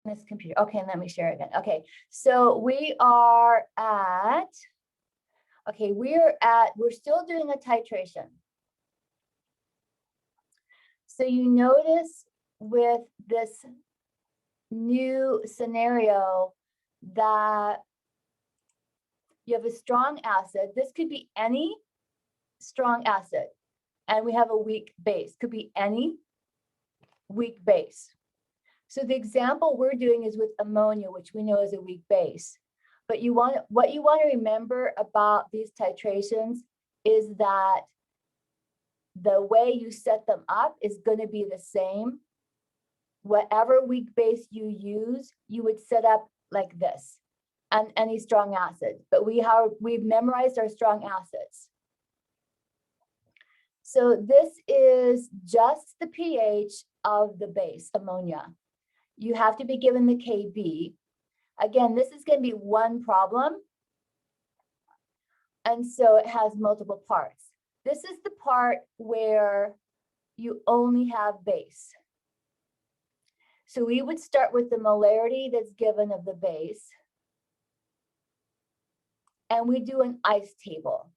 this computer. Okay, let me share again. Okay, so we are at, okay, we're still doing a titration. So you notice with this new scenario that you have a strong acid. This could be any strong acid, and we have a weak base. Could be any weak base. So the example we're doing is with ammonia, which we know is a weak base. But what you want to remember about these titrations is that the way you set them up is going to be the same. Whatever weak base you use, you would set up like this, and any strong acid. But we've memorized our strong acids. So this is just the pH of the base, ammonia. You have to be given the Kb. Again, this is going to be one problem. And so it has multiple parts. This is the part where you only have base. So we would start with the molarity that's given of the base. And we do an ice table.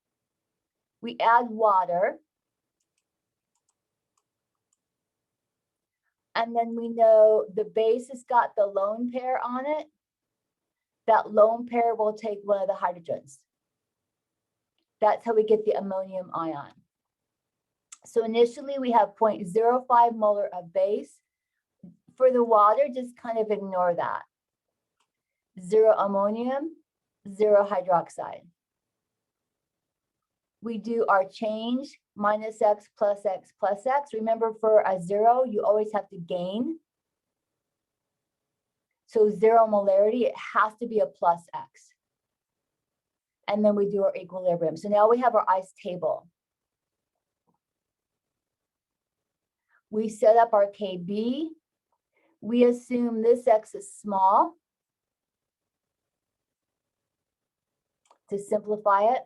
We add water. And then we know the base has got the lone pair on it. That lone pair will take one of the hydrogens. That's how we get the ammonium ion. So initially we have 0.05 molar of base. For the water, just kind of ignore that. 0 ammonium, 0 hydroxide. We do our change, minus x plus x plus x. Remember, for a 0, you always have to gain. So 0 molarity, it has to be a plus x. And then we do our equilibrium. So now we have our ice table. We set up our Kb. We assume this x is small to simplify it.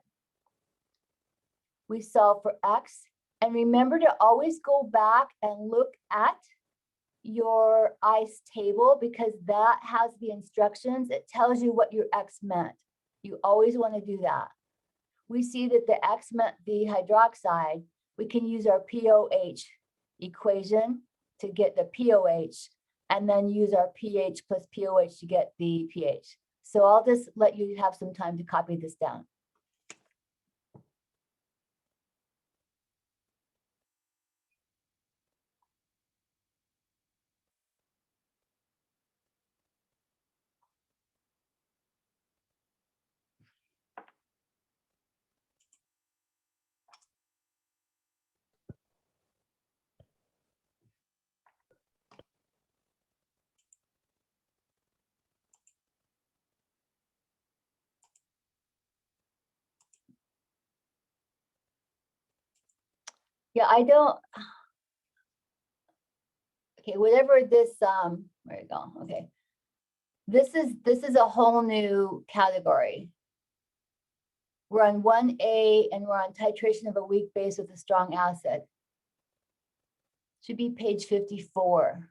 We solve for x. And remember to always go back and look at your ice table, because that has the instructions. It tells you what your x meant. You always want to do that. We see that the x meant the hydroxide. We can use our POH equation to get the POH, and then use our pH plus POH to get the pH. So I'll just let you have some time to copy this down. Yeah, I don't. Okay, whatever this, where you go? Okay, this is a whole new category. We're on 1A, and we're on titration of a weak base with a strong acid. Should be page 54.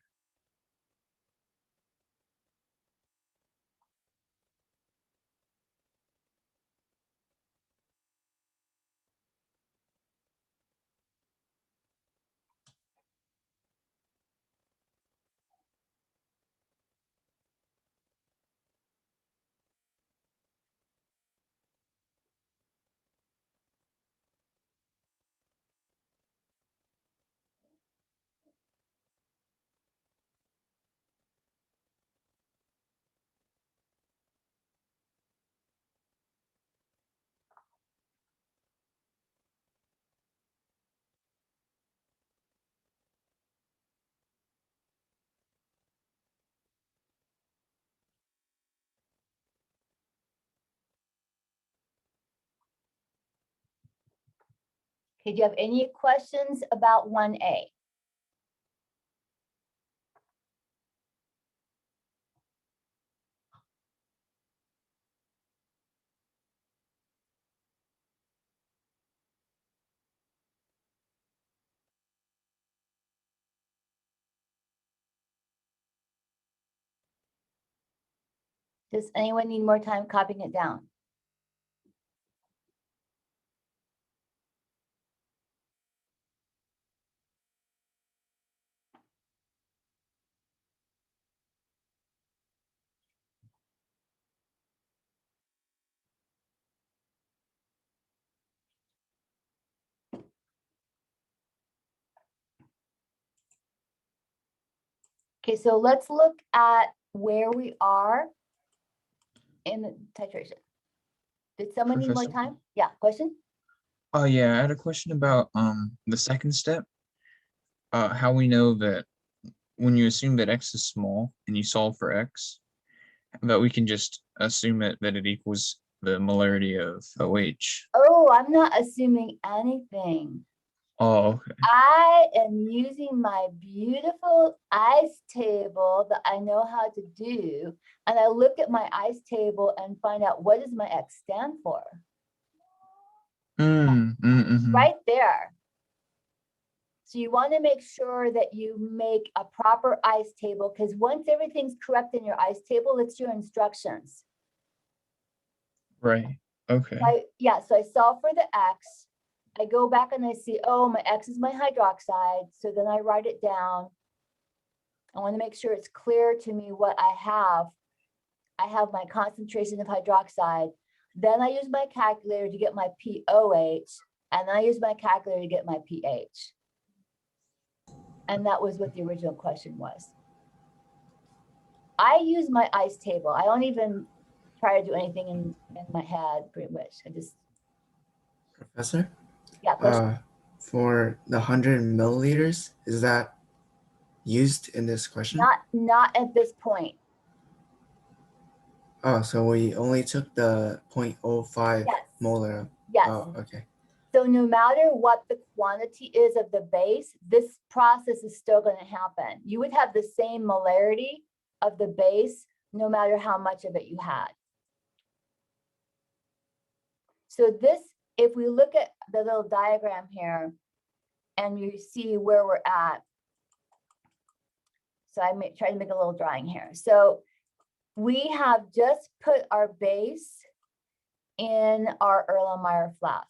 Okay, do you have any questions about 1A? Does anyone need more time copying it down? Okay, so let's look at where we are in the titration. Did someone need more Professor? time? Yeah, question? Oh yeah, I had a question about the second step. How we know that when you assume that x is small and you solve for x, that we can just assume that it equals the molarity of OH. Oh, I'm not assuming anything. Oh, okay. I am using my beautiful ice table that I know how to do. And I look at my ice table and find out what does my X stand for? Right there. So you want to make sure that you make a proper ice table, because once everything's correct in your ice table, it's your instructions. Right. Okay. So I solve for the X. I go back and I see, oh, my X is my hydroxide. So then I write it down. I want to make sure it's clear to me what I have. I have my concentration of hydroxide. Then I use my calculator to get my POH. And then I use my calculator to get my pH. And that was what the original question was. I use my ice table. I don't even try to do anything in my head, pretty much. I just, Professor, yeah, question. for the 100 milliliters, is that used in this question? Not at this point. Oh, so we only took the 0.05 Yes. molar. Yes. Oh, okay. So no matter what the quantity is of the base, this process is still going to happen. You would have the same molarity of the base, no matter how much of it you had. So this, if we look at the little diagram here, and you see where we're at. So I try to make a little drawing here. So we have just put our base in our Erlenmeyer flask.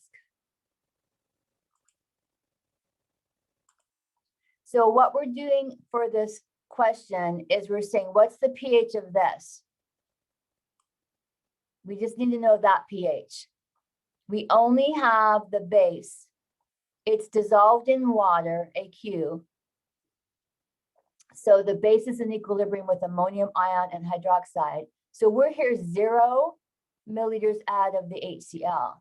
So what we're doing for this question is we're saying, what's the pH of this? We just need to know that pH. We only have the base. It's dissolved in water, AQ. So the base is in equilibrium with ammonium ion and hydroxide. So we're here 0 milliliters out of the HCl.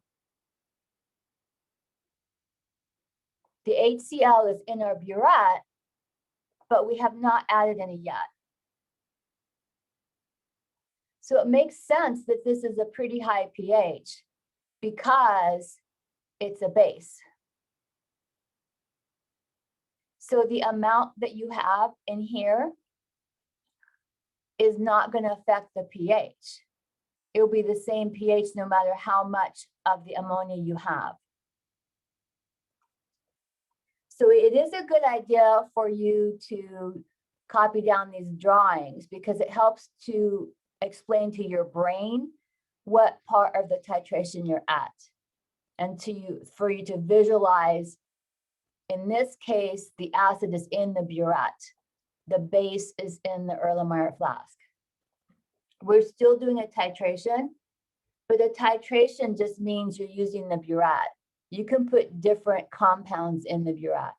The HCl is in our burette, but we have not added any yet. So it makes sense that this is a pretty high pH because it's a base. So the amount that you have in here is not going to affect the pH. It will be the same pH no matter how much of the ammonia you have. So it is a good idea for you to copy down these drawings because it helps to explain to your brain what part of the titration you're at, and for you to visualize. In this case, the acid is in the burette. The base is in the Erlenmeyer flask. We're still doing a titration, but a titration just means you're using the burette. You can put different compounds in the burette.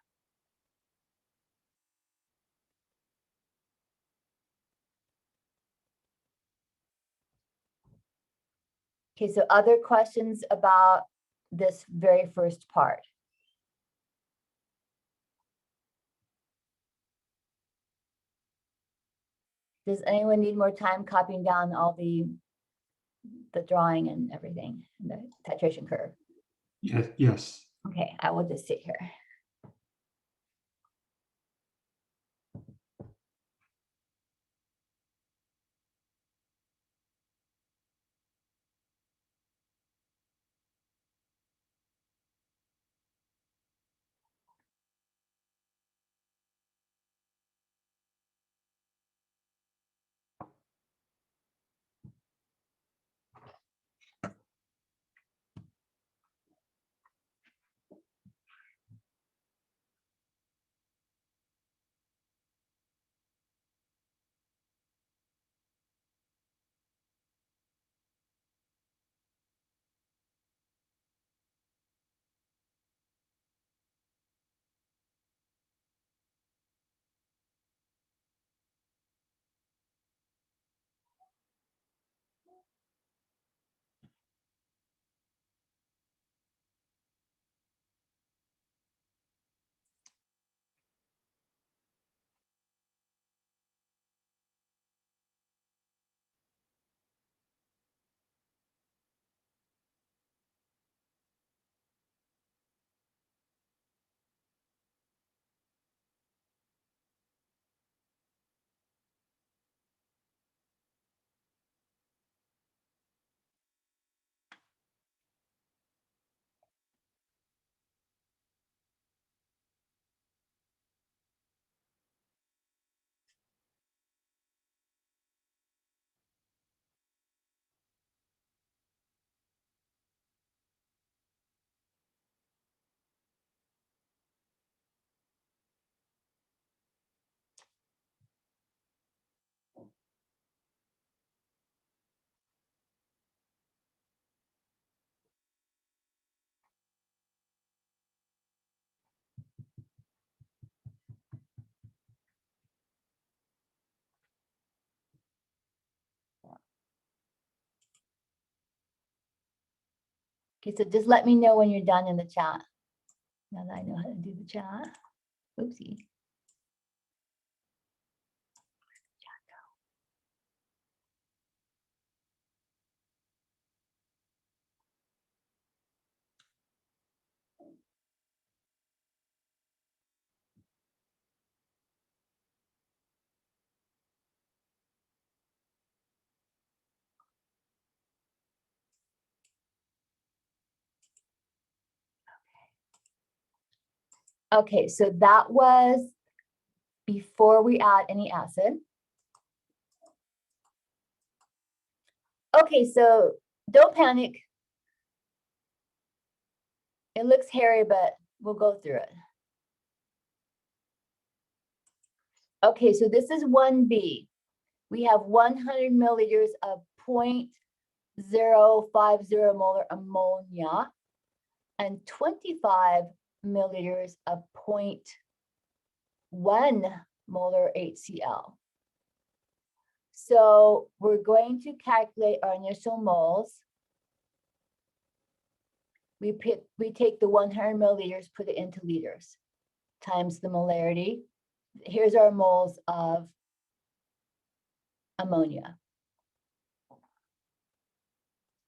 Okay, so other questions about this very first part? Does anyone need more time copying down all the drawing and everything, the titration curve? Yes, yes. Okay, I will just sit here. Okay, so just let me know when you're done in the chat. Now that I know how to do the chat. Oopsie. Okay, so that was before we add any acid. Okay, so don't panic. It looks hairy, but we'll go through it. Okay, so this is 1B. We have 100 milliliters of 0.050 molar ammonia and 25 milliliters of 0.1 molar HCl. So we're going to calculate our initial moles. We take the 100 milliliters, put it into liters, times the molarity. Here's our moles of ammonia.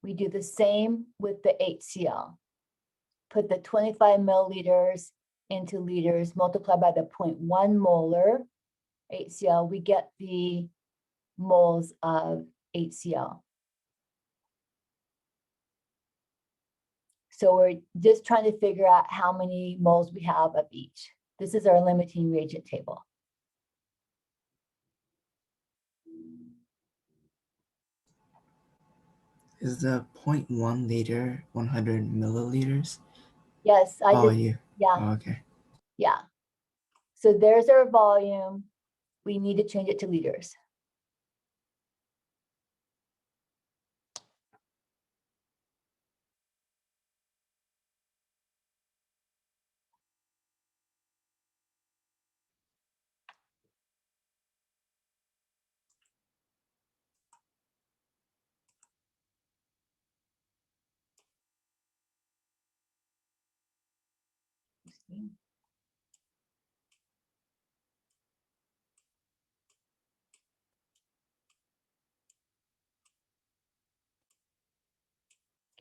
We do the same with the HCl. Put the 25 milliliters into liters, multiply by the 0.1 molar HCl, we get the moles of HCl. So we're just trying to figure out how many moles we have of each. This is our limiting reagent table. Is the 0.1 liter 100 milliliters? Yes, I Oh, just, you. yeah, Oh, okay. yeah. So there's our volume. We need to change it to liters.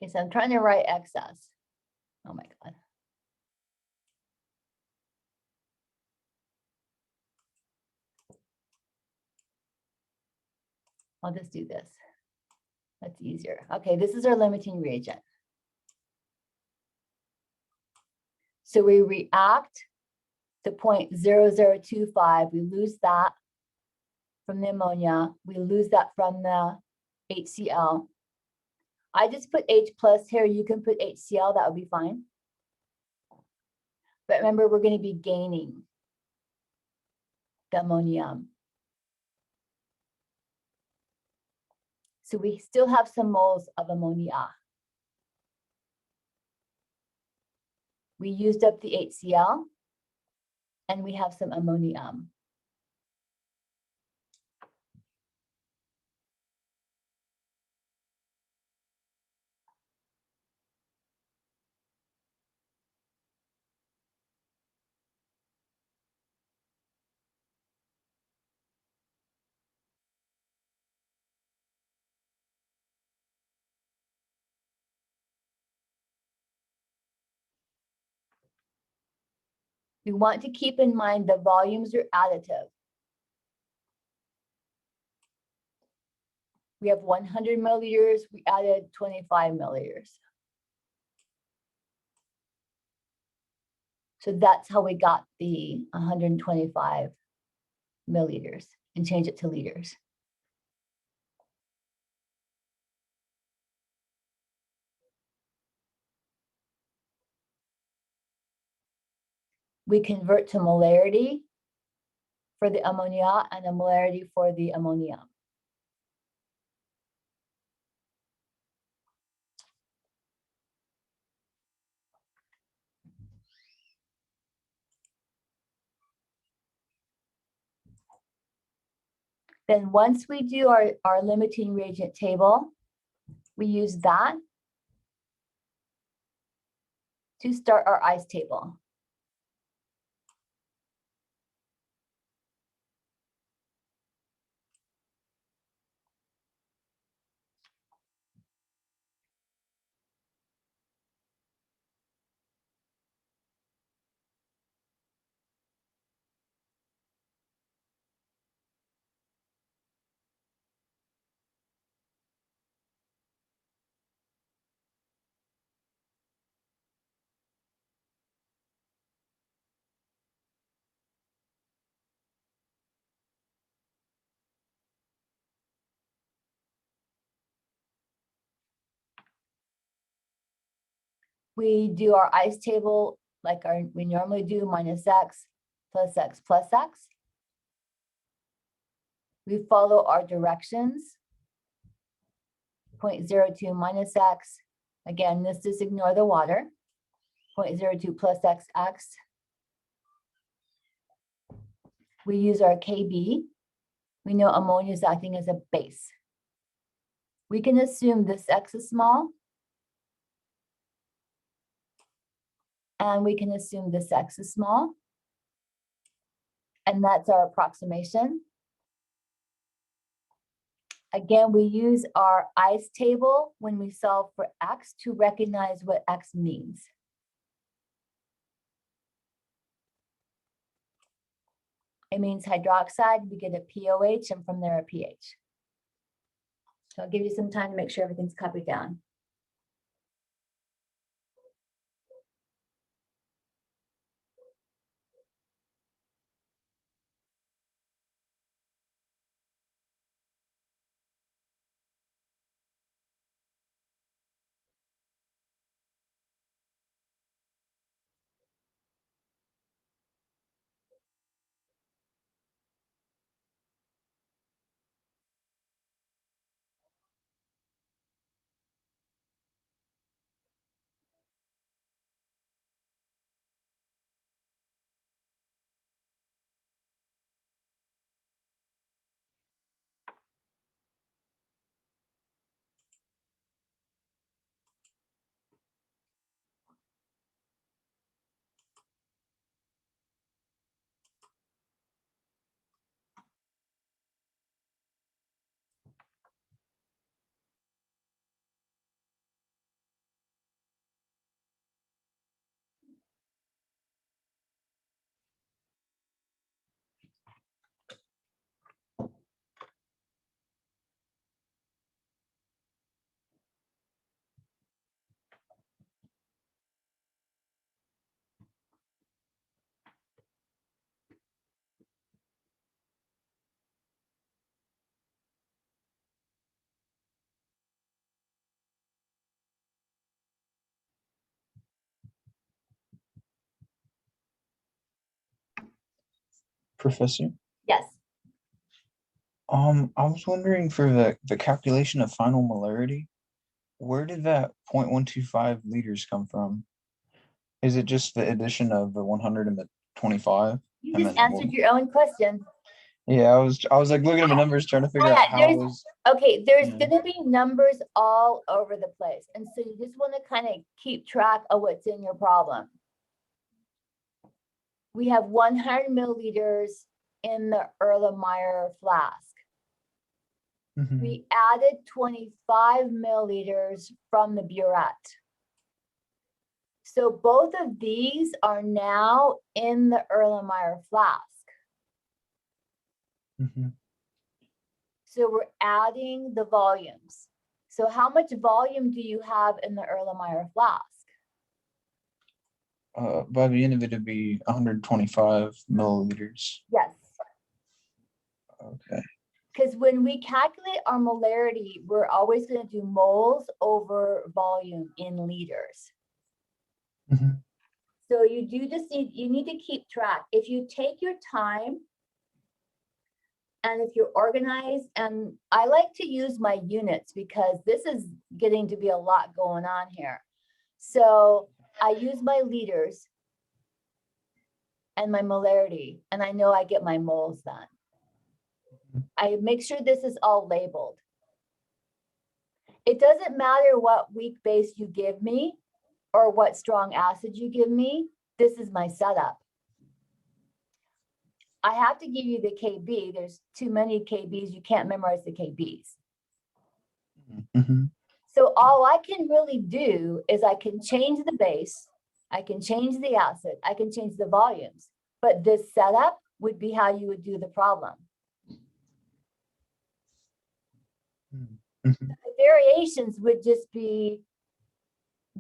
Okay, so I'm trying to write excess. Oh my God. I'll just do this. That's easier. Okay, this is our limiting reagent. So we react to 0.0025. We lose that from the ammonia. We lose that from the HCl. I just put H plus here. You can put HCl. That would be fine. But remember, we're going to be gaining the ammonium. So we still have some moles of ammonia. We used up the HCl, and we have some ammonium. We want to keep in mind the volumes are additive. We have 100 milliliters, we added 25 milliliters. So that's how we got the 125 milliliters and change it to liters. We convert to molarity for the ammonia and a molarity for the ammonium. Then once we do our limiting reagent table, we use that to start our ice table. We do our ice table like we normally do, minus x plus x plus x. We follow our directions. 0.02 minus x. Again, this just ignore the water. 0.02 plus x. We use our KB. We know ammonia is acting as a base. We can assume this x is small. And we can assume this x is small. And that's our approximation. Again, we use our ice table when we solve for x to recognize what x means. It means hydroxide, we get a POH, and from there a pH. So I'll give you some time to make sure everything's copied down. Professor? Yes. I was wondering for the calculation of final molarity, where did that 0.125 liters come from? Is it just the addition of the 100 and the 25? You And just then the answered your own question. Yeah, I was like looking at the numbers trying to figure out how it was. Okay, there's Yeah. gonna be numbers all over the place. And so you just wanna kind of keep track of what's in your problem. We have 100 milliliters in the Erlenmeyer flask. Mhm. We added 25 milliliters from the burette. So both of these are now in the Erlenmeyer flask. Mhm. So we're adding the volumes. So how much volume do you have in the Erlenmeyer flask? By the end of it, it'd be 125 milliliters. Yes. Okay. Because when we calculate our molarity, we're always going to do moles over volume in liters. Mhm. So you need to keep track. If you take your time and if you're organized, and I like to use my units because this is getting to be a lot going on here. So I use my liters and my molarity, and I know I get my moles then. I make sure this is all labeled. It doesn't matter what weak base you give me or what strong acid you give me, this is my setup. I have to give you the KB. There's too many KBs. You can't memorize the KBs. Mhm. So all I can really do is I can change the base, I can change the acid, I can change the volumes, but this setup would be how you would do the problem. Mhm. The variations would just be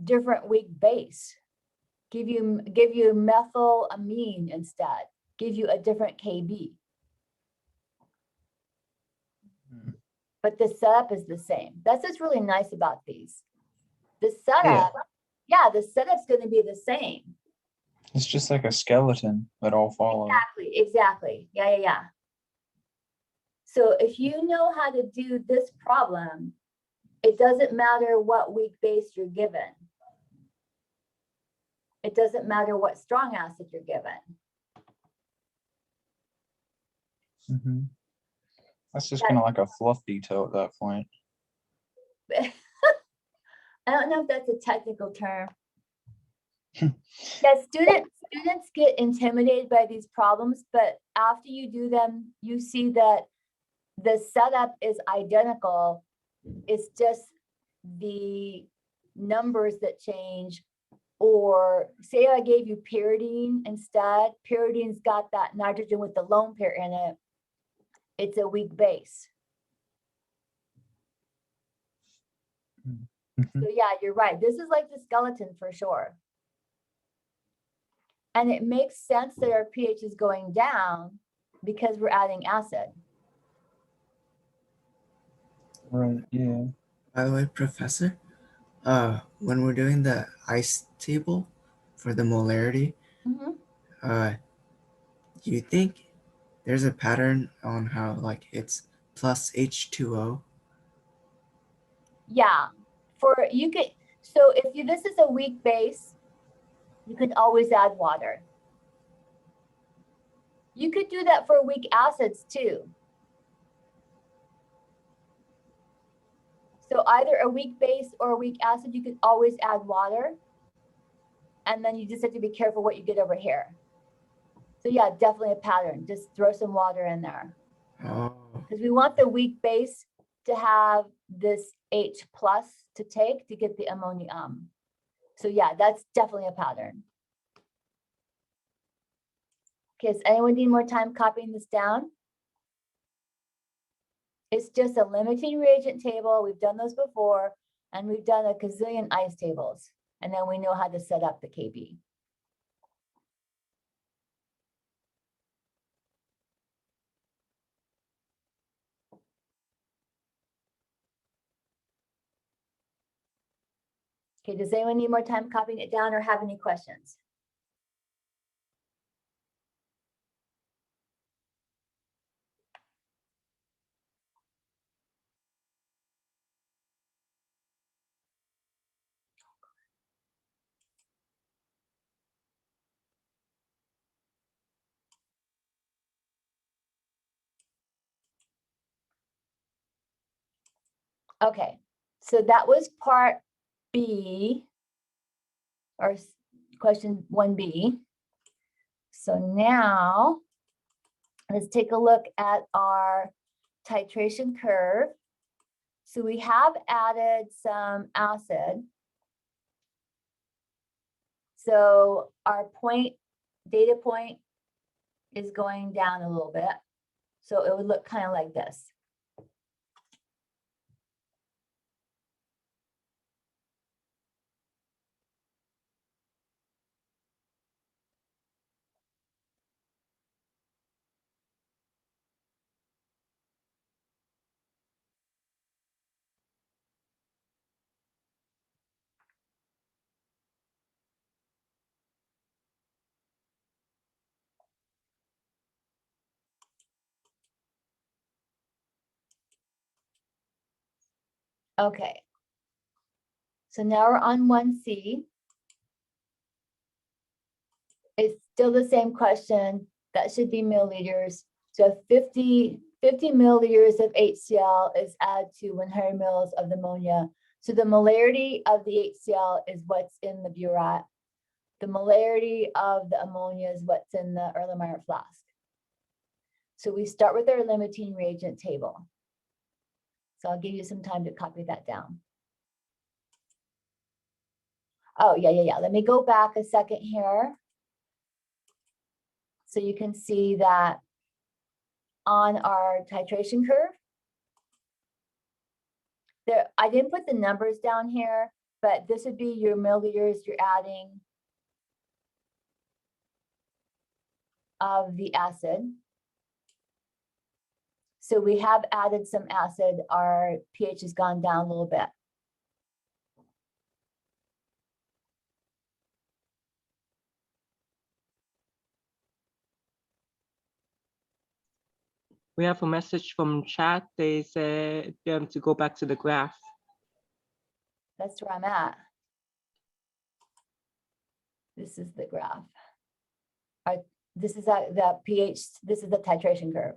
different weak base. Give you methylamine instead, give you a different KB. Mhm. But the setup is the same. That's what's really nice about these. The setup, yeah, the setup's going to be the same. It's just like a skeleton that all follow. Exactly. Yeah. So if you know how to do this problem, it doesn't matter what weak base you're given. It doesn't matter what strong acid you're given. Mhm. That's just Yeah. kind of like a fluff detail at that point. I don't know if that's a technical term. Yeah, students get intimidated by these problems, but after you do them, you see that the setup is identical. It's just the numbers that change. Or say I gave you pyridine instead. Pyridine's got that nitrogen with the lone pair in it. It's a weak base. Mhm. So yeah, you're right. This is like the skeleton for sure. And it makes sense that our pH is going down because we're adding acid. Right, yeah. By the way, Professor, when we're doing the ice table for the molarity, Mhm. do you think there's a pattern on how like it's plus H2O? Yeah, so if this is a weak base, you can always add water. You could do that for weak acids too. So either a weak base or a weak acid, you could always add water. And then you just have to be careful what you get over here. So yeah, definitely a pattern. Just throw some water in there. Oh, Because we want the weak base to have this H plus to take to get the ammonium. So yeah, that's definitely a pattern. Okay, does anyone need more time copying this down? It's just a limiting reagent table. We've done those before, and we've done a gazillion ice tables. And then we know how to set up the KB. Okay, does anyone need more time copying it down or have any questions? Okay, so that was part B, or question 1B. So now let's take a look at our titration curve. So we have added some acid. So our data point is going down a little bit. So it would look kind of like this. Okay. So now we're on 1C. It's still the same question. That should be milliliters. So 50 milliliters of HCl is added to 100 mils of the ammonia. So the molarity of the HCl is what's in the burette. The molarity of the ammonia is what's in the Erlenmeyer flask. So we start with our limiting reagent table. So I'll give you some time to copy that down. Oh, yeah. Let me go back a second here. So you can see that on our titration curve, there, I didn't put the numbers down here, but this would be your milliliters you're adding of the acid. So we have added some acid. Our pH has gone down a little bit. We have a message from chat. They said to go back to the graph. That's where I'm at. This is the graph. This is the pH, this is the titration curve.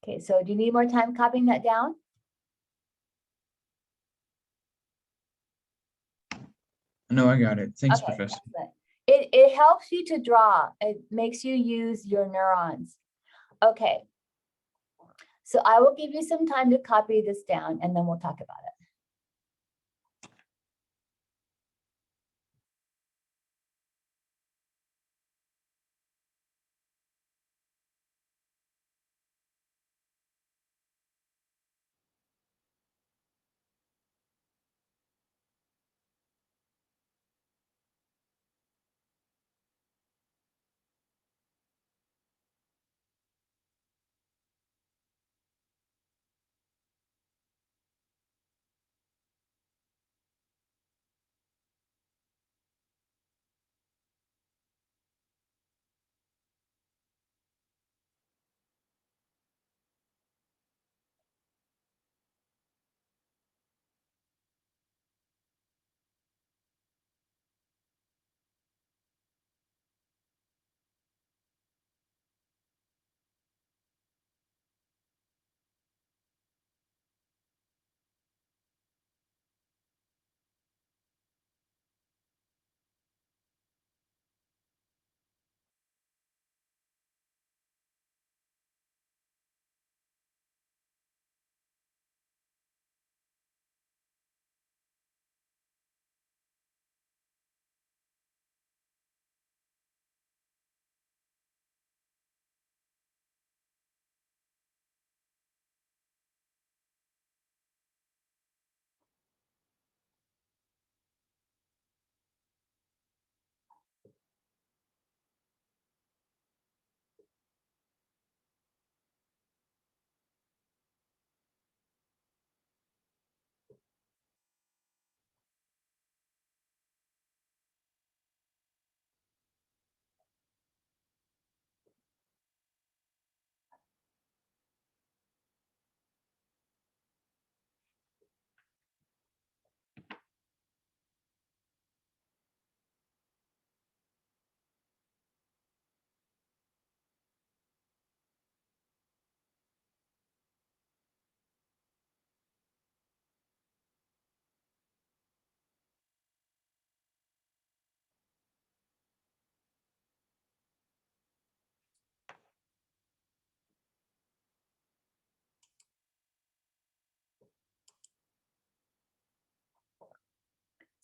Okay, so do you need more time copying that down? No, I got it. Thanks, Okay, Professor. excellent. It helps you to draw. It makes you use your neurons. Okay. So I will give you some time to copy this down and then we'll talk about it.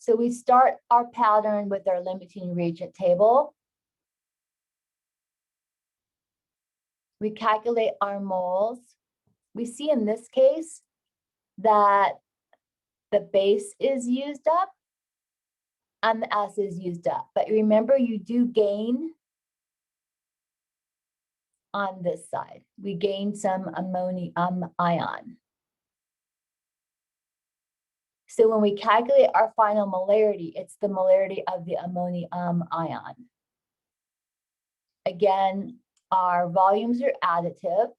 So we start our pattern with our limiting reagent table. We calculate our moles. We see in this case that the base is used up and the acid is used up. But remember, you do gain on this side. We gain some ammonium ion. So when we calculate our final molarity, it's the molarity of the ammonium ion. Again, our volumes are additive.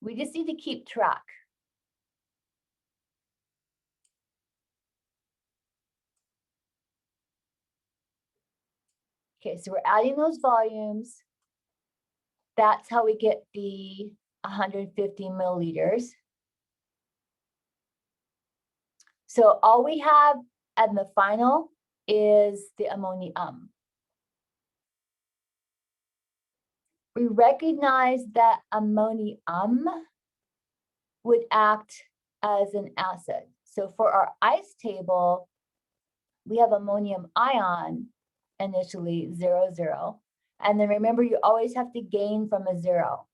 We just need to keep track. Okay, so we're adding those volumes. That's how we get the 150 milliliters. So all we have at the final is the ammonium. We recognize that ammonium would act as an acid. So for our ice table, we have ammonium ion initially 0, 0. And then remember, you always have to gain from a 0.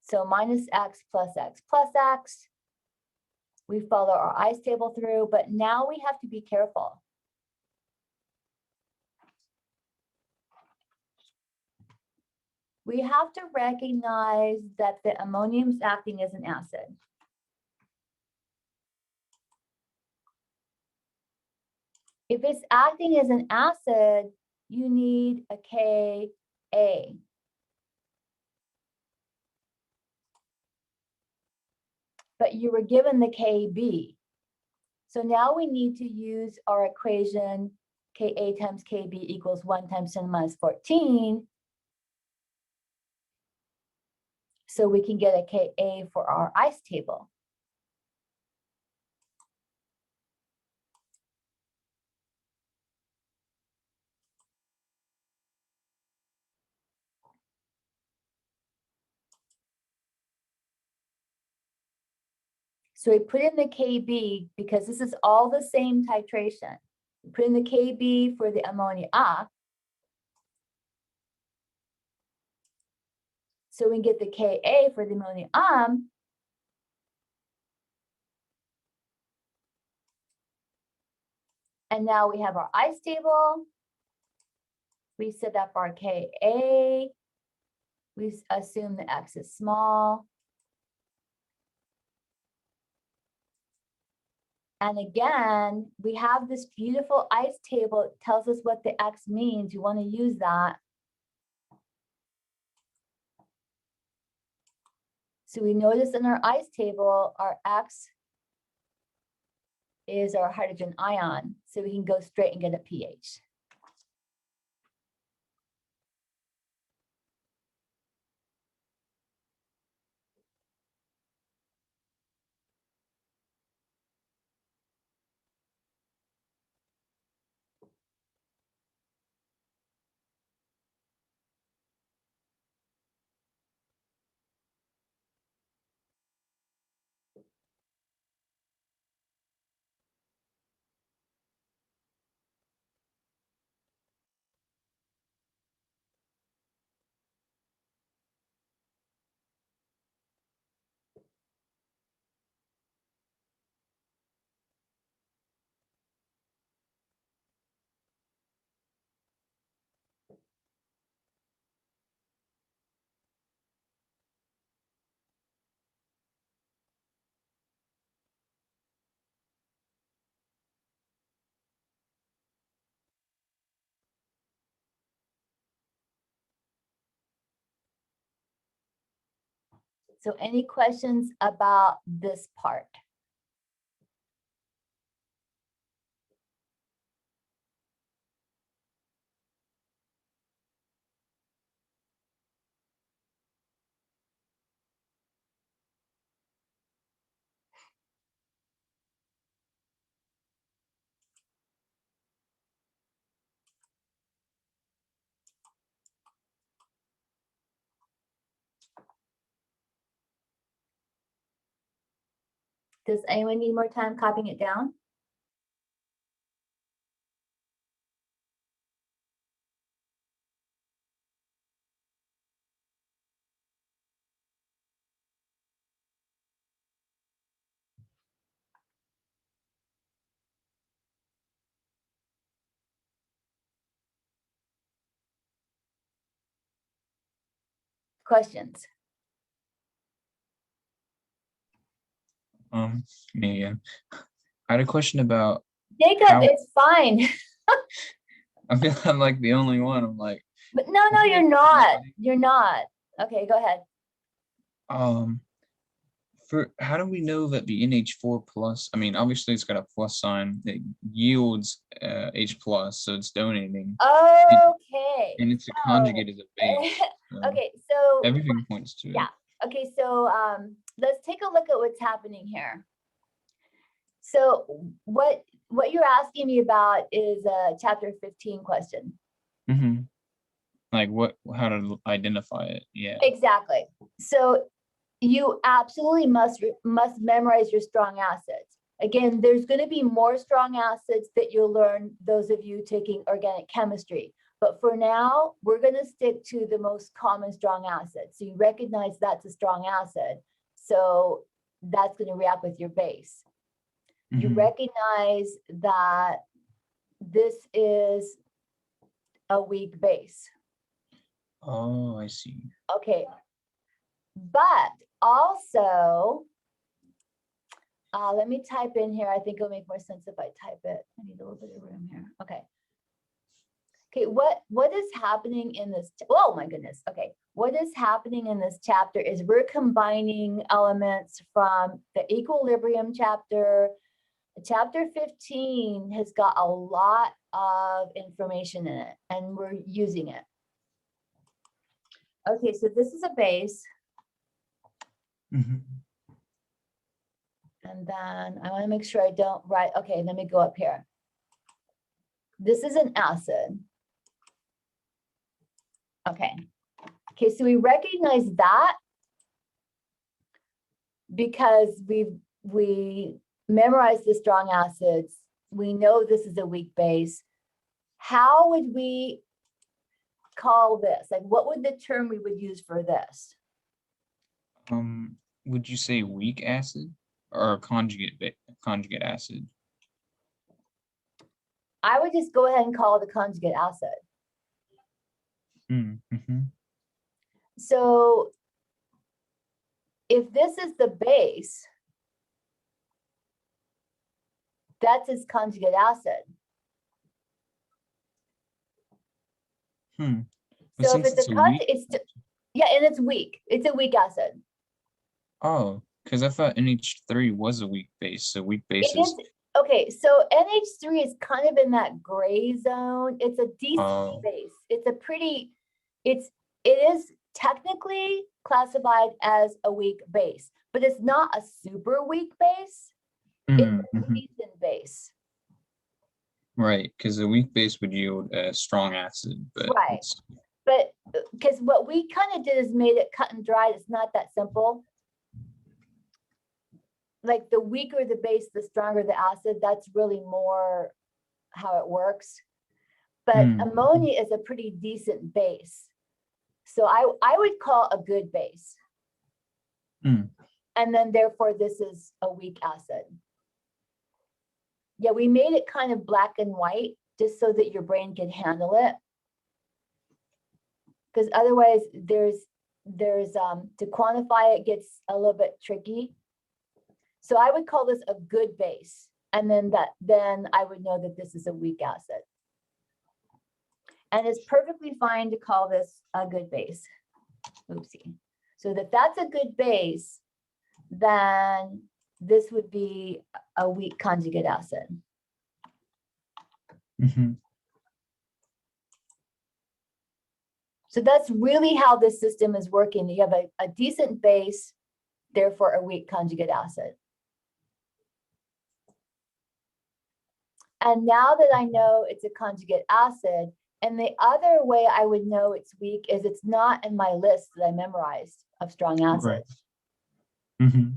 So minus x plus x plus x. We follow our ice table through, but now we have to be careful. We have to recognize that the ammonium is acting as an acid. If it's acting as an acid, you need a Ka. But you were given the Kb. So now we need to use our equation Ka times Kb equals 1 times 10 minus 14. So we can get a Ka for our ice table. So we put in the Kb because this is all the same titration. We put in the Kb for the ammonia. So we can get the Ka for the ammonium. And now we have our ice table. We set up our Ka. We assume the x is small. And again, we have this beautiful ice table. It tells us what the x means. You want to use that. So we notice in our ice table, our x is our hydrogen ion. So we can go straight and get a pH. So any questions about this part? Does anyone need more time copying it down? Questions? Me again. I had a question about Jacob, how- it's fine. I feel I'm like the only one. I'm like, But no, you're not. You're not. Okay, go ahead. For how do we know that the NH4 plus, I mean, obviously it's got a plus sign that yields H plus, so it's donating, Okay. and it's a conjugate as a base. So Okay, so everything points to yeah. it. Okay, so let's take a look at what's happening here. So what you're asking me about is a chapter 15 question. Mm-hmm. Like how to identify it. Yeah. Exactly. So you absolutely must memorize your strong acids. Again, there's going to be more strong acids that you'll learn, those of you taking organic chemistry. But for now, we're going to stick to the most common strong acid. So you recognize that's a strong acid. So that's going to react with your base. You Mhm. recognize that this is a weak base. Oh, I see. Okay. But also, let me type in here. I think it'll make more sense if I type it. I need a little bit of room here. Okay. Okay, what is happening in this? Oh my goodness. Okay, what is happening in this chapter is we're combining elements from the equilibrium chapter. Chapter 15 has got a lot of information in it, and we're using it. Okay, so this is a base. Mhm. And then I want to make sure I don't write. Okay, let me go up here. This is an acid. Okay. Okay, so we recognize that because we memorized the strong acids. We know this is a weak base. How would we call this? Like, what would the term we would use for this? Would you say weak acid or conjugate acid? I would just go ahead and call it a conjugate acid. Mm-hmm. So if this is the base, that's its conjugate acid. But So if since it's it's a a weak, yeah, and it's weak. It's a weak acid. oh, because I thought NH3 was a weak base, so weak It bases. is okay. So NH3 is kind of in that gray zone. It's a decent Oh. base. It's a pretty. It is technically classified as a weak base, but it's not a super weak base. It's a Mm-hmm. decent base. Right, because a weak base would yield a strong acid, but Right. But because what we kind of did is made it cut and dried. It's not that simple. Like the weaker the base, the stronger the acid. That's really more how it works. But ammonia is a pretty decent base. So I would call a good base. And then therefore this is a weak acid. Yeah, we made it kind of black and white just so that your brain can handle it. Because otherwise there's to quantify it gets a little bit tricky. So I would call this a good base. And then I would know that this is a weak acid. And it's perfectly fine to call this a good base. Oopsie. So that's a good base, then this would be a weak conjugate acid. Mm-hmm. So that's really how this system is working. You have a decent base, therefore a weak conjugate acid. And now that I know it's a conjugate acid, and the other way I would know it's weak is it's not in my list that I memorized of strong acids. Right. Mm-hmm.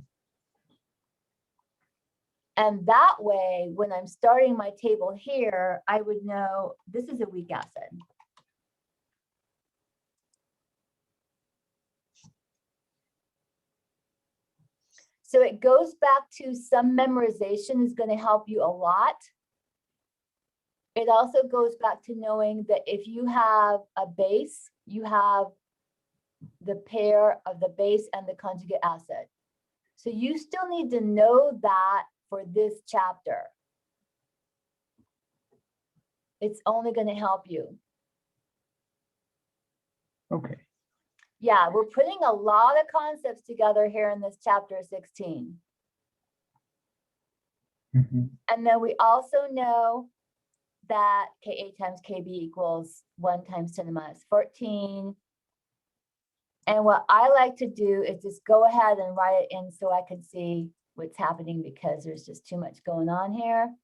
And that way, when I'm starting my table here, I would know this is a weak acid. So it goes back to some memorization is going to help you a lot. It also goes back to knowing that if you have a base, you have the pair of the base and the conjugate acid. So you still need to know that for this chapter. It's only going to help you. Okay. Yeah, we're putting a lot of concepts together here in this chapter 16. Mhm. And then we also know that Ka times Kb equals 1 times 10 to the minus 14. And what I like to do is just go ahead and write it in so I can see what's happening because there's just too much going on here.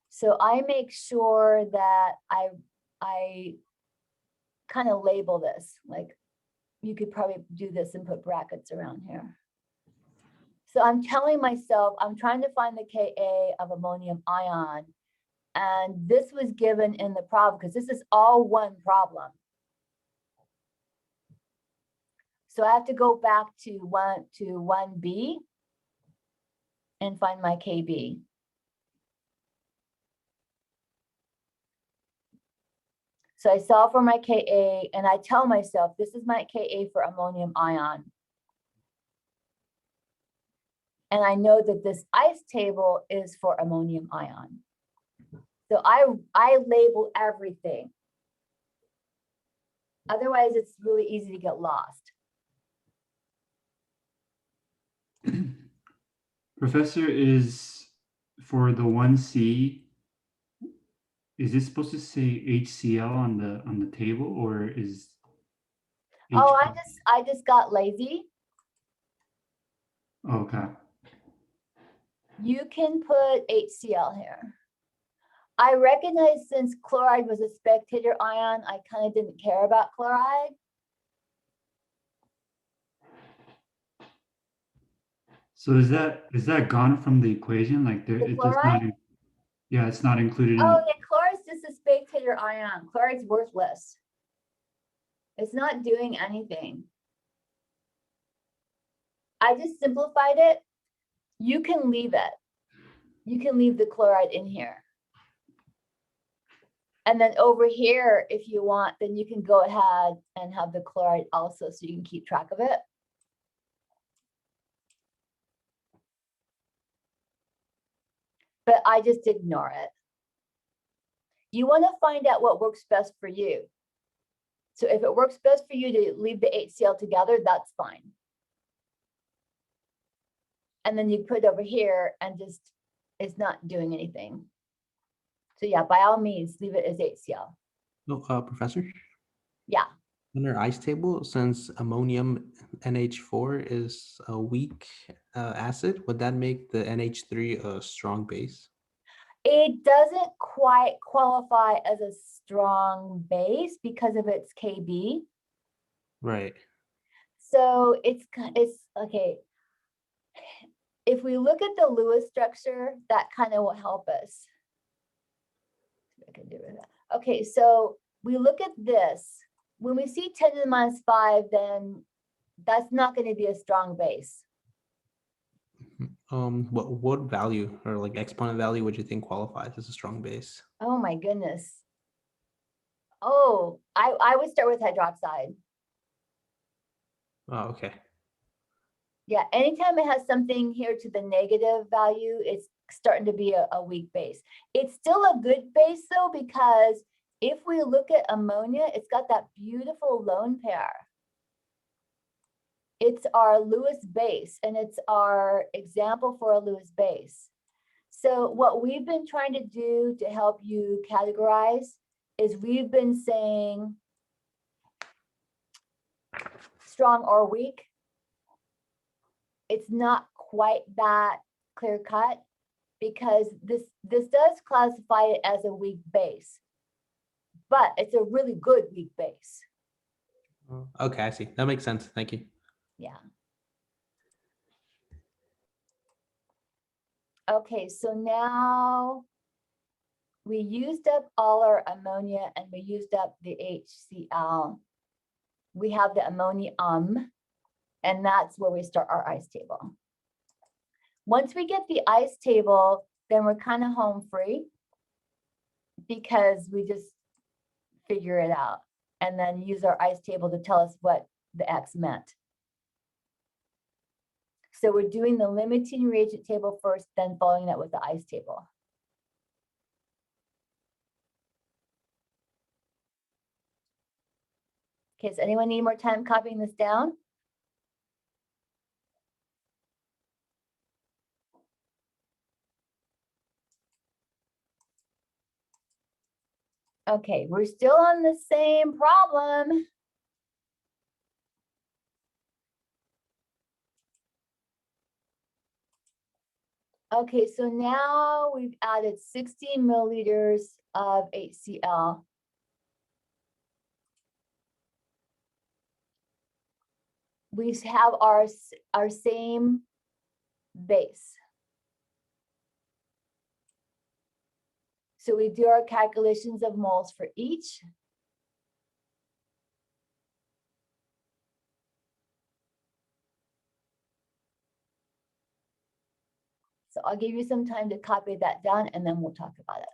So I make sure that I kind of label this, like you could probably do this and put brackets around here. So I'm telling myself, I'm trying to find the Ka of ammonium ion. And this was given in the problem because this is all one problem. So I have to go back to 1b and find my Kb. So I solve for my Ka and I tell myself, this is my Ka for ammonium ion. And I know that this ice table is for ammonium ion. So I label everything. Otherwise, it's really easy to get lost. Professor, is for the 1C, is it supposed to say HCl on the table, or is Oh, H- I just got lazy. Okay. You can put HCl here. I recognize since chloride was a spectator ion, I kind of didn't care about chloride. So is that gone from the equation? Like there, The it does not. chloride? Yeah, it's not included in Oh, the. yeah, chloride's just a spectator ion. Chloride's worthless. It's not doing anything. I just simplified it. You can leave it. You can leave the chloride in here. And then over here, if you want, then you can go ahead and have the chloride also so you can keep track of it. But I just ignore it. You want to find out what works best for you. So if it works best for you to leave the HCl together, that's fine. And then you put it over here and just, it's not doing anything. So yeah, by all means, leave it as HCl. So, Professor, Yeah. under ice table, since ammonium NH4 is a weak acid, would that make the NH3 a strong base? It doesn't quite qualify as a strong base because of its Kb. Right. So it's okay. If we look at the Lewis structure, that kind of will help us. I can do that. Okay, so we look at this. When we see 10 to the minus 5, then that's not going to be a strong base. What value or like exponent value would you think qualifies as a strong base? Oh my goodness. Oh, I would start with hydroxide. Oh, okay. Yeah, anytime it has something here to the negative value, it's starting to be a weak base. It's still a good base though, because if we look at ammonia, it's got that beautiful lone pair. It's our Lewis base, and it's our example for a Lewis base. So what we've been trying to do to help you categorize is we've been saying strong or weak. It's not quite that clear cut because this does classify it as a weak base, but it's a really good weak base. Okay, I see. That makes sense. Thank you. Yeah. Okay, so now we used up all our ammonia and we used up the HCl. We have the ammonium, and that's where we start our ice table. Once we get the ice table, then we're kind of home free because we just figure it out and then use our ice table to tell us what the X meant. So we're doing the limiting reagent table first, then following that with the ice table. Okay, does anyone need more time copying this down? Okay, we're still on the same problem. Okay, so now we've added 16 milliliters of HCl. We have our same base. So we do our calculations of moles for each. So I'll give you some time to copy that down and then we'll talk about it.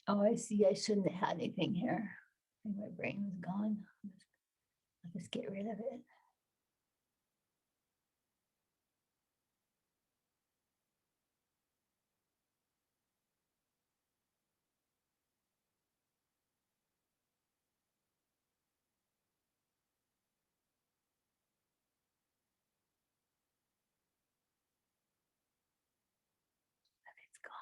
Oh, I see. I shouldn't have had anything here. I think my brain was gone. I'll just get rid of it. It's gone.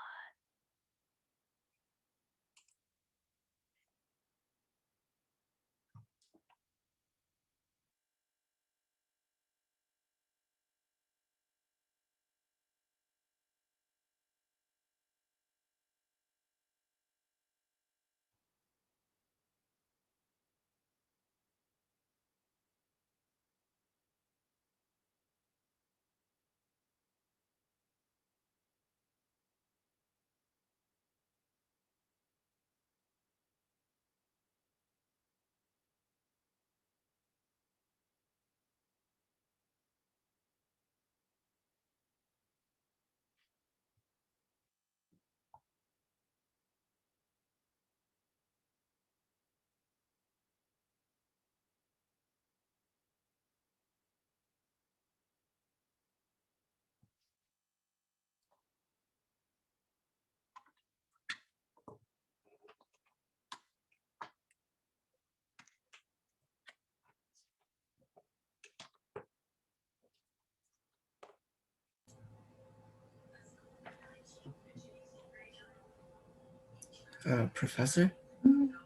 Professor,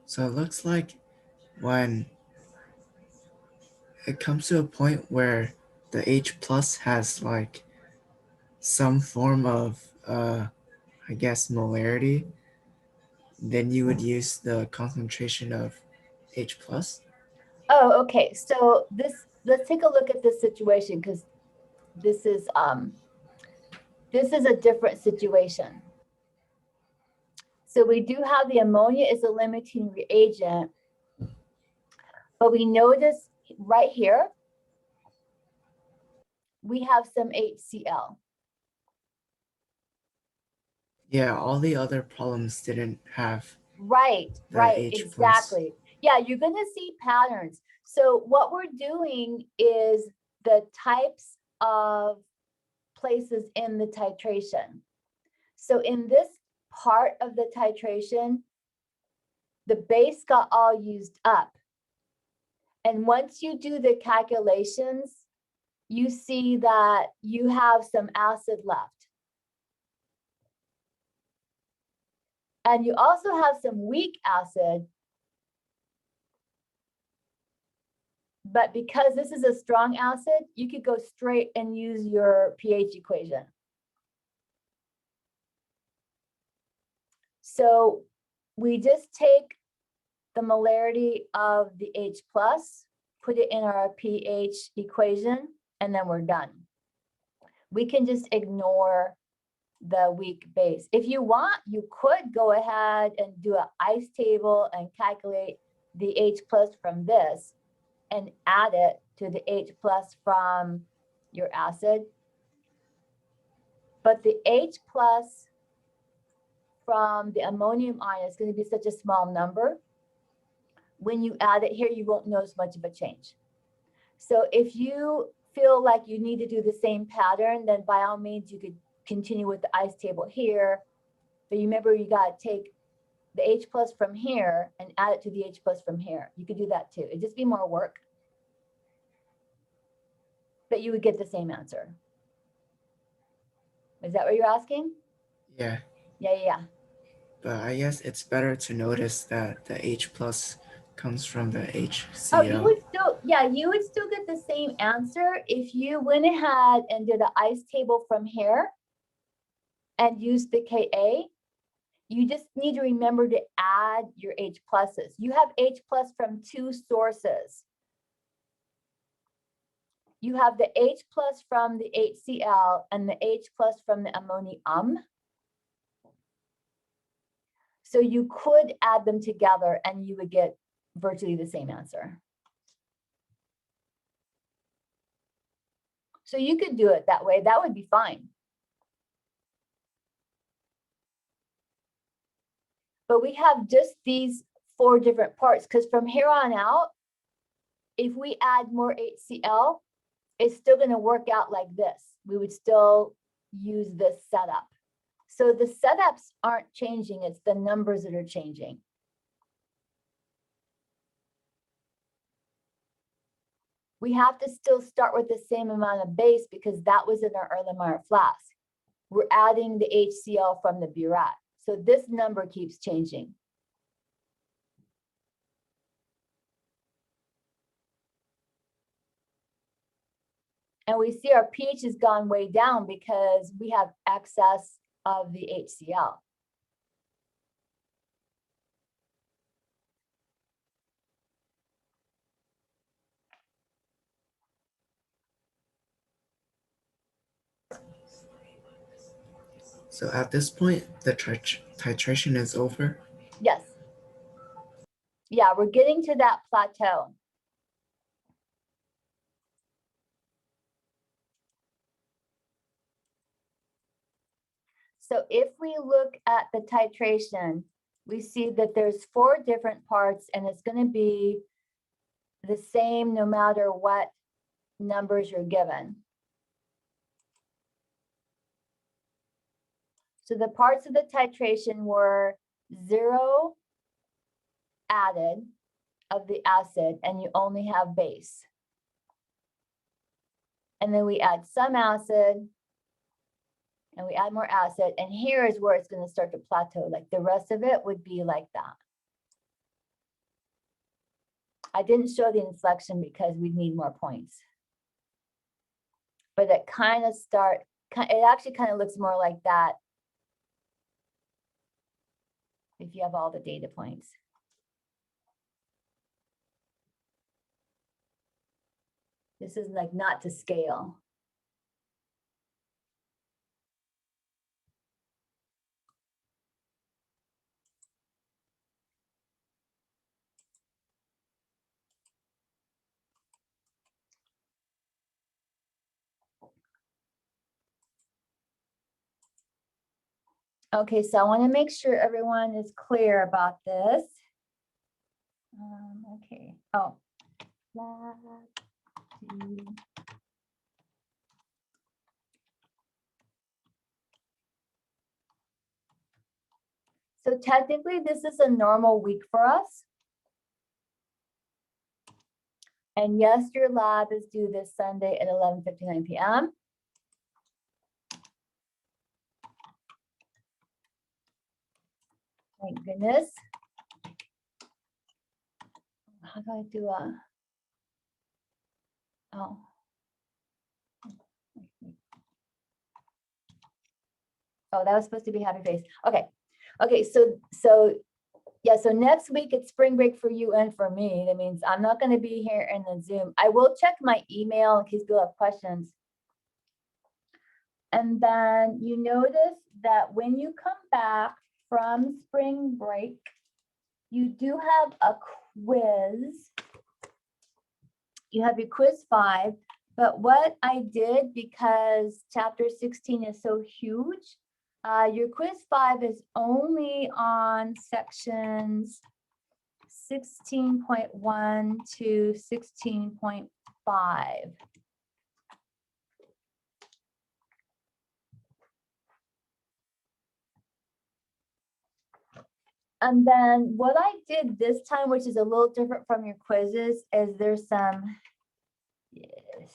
so it looks like when it comes to a point where the H plus has like some form of I guess molarity, then you would use the concentration of H plus. Oh, okay. So let's take a look at this situation because this is a different situation. So we do have the ammonia is a limiting reagent, but we notice right here, we have some HCl. Yeah, all the other problems didn't have Right, the right, H plus. exactly. Yeah, you're gonna see patterns. So what we're doing is the types of places in the titration. So in this part of the titration, the base got all used up. And once you do the calculations, you see that you have some acid left. And you also have some weak acid But because this is a strong acid, you could go straight and use your pH equation. So we just take the molarity of the H plus, put it in our pH equation, and then we're done. We can just ignore the weak base. If you want, you could go ahead and do an ice table and calculate the H plus from this and add it to the H plus from your acid. But the H plus from the ammonium ion is going to be such a small number. When you add it here, you won't notice much of a change. So if you feel like you need to do the same pattern, then by all means, you could continue with the ice table here. But you remember, you got to take the H plus from here and add it to the H plus from here. You could do that too. It'd just be more work, but you would get the same answer. Is that what you're asking? Yeah, Yeah. but I guess it's better to notice that the H plus comes from the HCl. Oh, you would still, yeah, you would still get the same answer if you went ahead and did an ice table from here and used the Ka. You just need to remember to add your H pluses. You have H plus from two sources. You have the H plus from the HCl and the H plus from the ammonium. So you could add them together and you would get virtually the same answer. So you could do it that way. That would be fine. But we have just these 4 different parts, because from here on out, if we add more HCl, it's still going to work out like this. We would still use this setup. So the setups aren't changing, it's the numbers that are changing. We have to still start with the same amount of base because that was in our Erlenmeyer flask. We're adding the HCl from the burette. So this number keeps changing. And we see our pH has gone way down because we have excess of the HCl. So at this point, the titration is over. Yes. Yeah, we're getting to that plateau. So if we look at the titration, we see that there's 4 different parts and it's going to be the same no matter what numbers you're given. So the parts of the titration were 0 added of the acid and you only have base. And then we add some acid and we add more acid. And here is where it's going to start to plateau. Like the rest of it would be like that. I didn't show the inflection because we need more points. But it kind of it actually kind of looks more like that if you have all the data points. This is like not to scale. Okay, so I want to make sure everyone is clear about this. Okay. Oh. So technically, this is a normal week for us. And yes, your lab is due this Sunday at 11:59 p.m. Thank goodness. How do I do a? Oh. Oh, that was supposed to be happy face. Okay. Okay, so yeah, so next week it's spring break for you and for me. That means I'm not going to be here in the Zoom. I will check my email in case people have questions. And then you notice that when you come back from spring break, you do have a quiz. You have your quiz 5, but what I did, because chapter 16 is so huge, your quiz 5 is only on sections 16.1 to 16.5. And then what I did this time, which is a little different from your quizzes, is there's some, yes.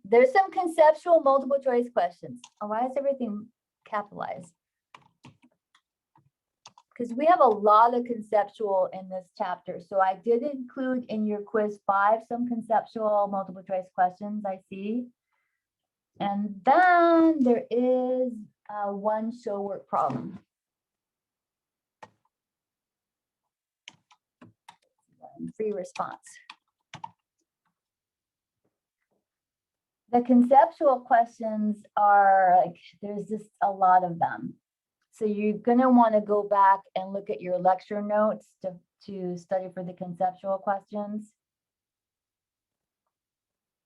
There's some conceptual multiple choice questions. Oh, why is everything capitalized? Because we have a lot of conceptual in this chapter. So I did include in your quiz 5 some conceptual multiple choice questions I see. And then there is one show work problem. Free response. The conceptual questions are like, there's just a lot of them. So you're gonna wanna go back and look at your lecture notes to study for the conceptual questions.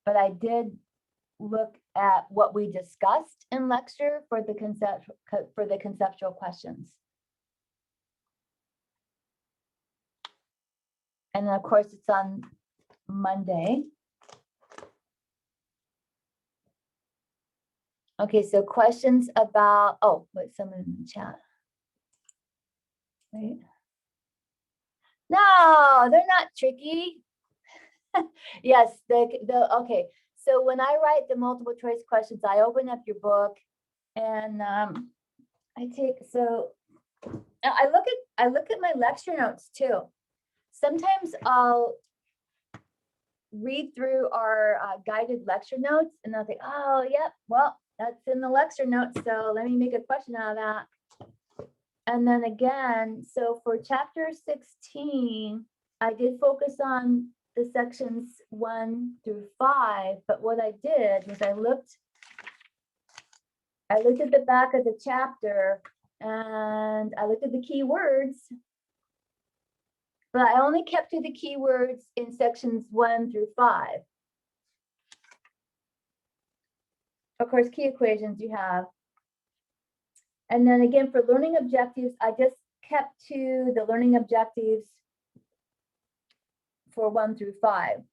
But I did look at what we discussed in lecture for the conceptual questions. And then of course it's on Monday. Okay, so questions about, oh, wait, someone in the chat. Wait. No, they're not tricky. Yes, okay. So when I write the multiple choice questions, I open up your book and I take, so I look at my lecture notes too. Sometimes I'll read through our guided lecture notes and I'll think, oh, yep, well, that's in the lecture notes. So let me make a question out of that. And then again, so for chapter 16, I did focus on the sections 1 through 5, but what I did was I looked at the back of the chapter and I looked at the keywords, but I only kept to the keywords in sections 1 through 5. Of course, key equations you have. And then again, for learning objectives, I just kept to the learning objectives for 1 through 5.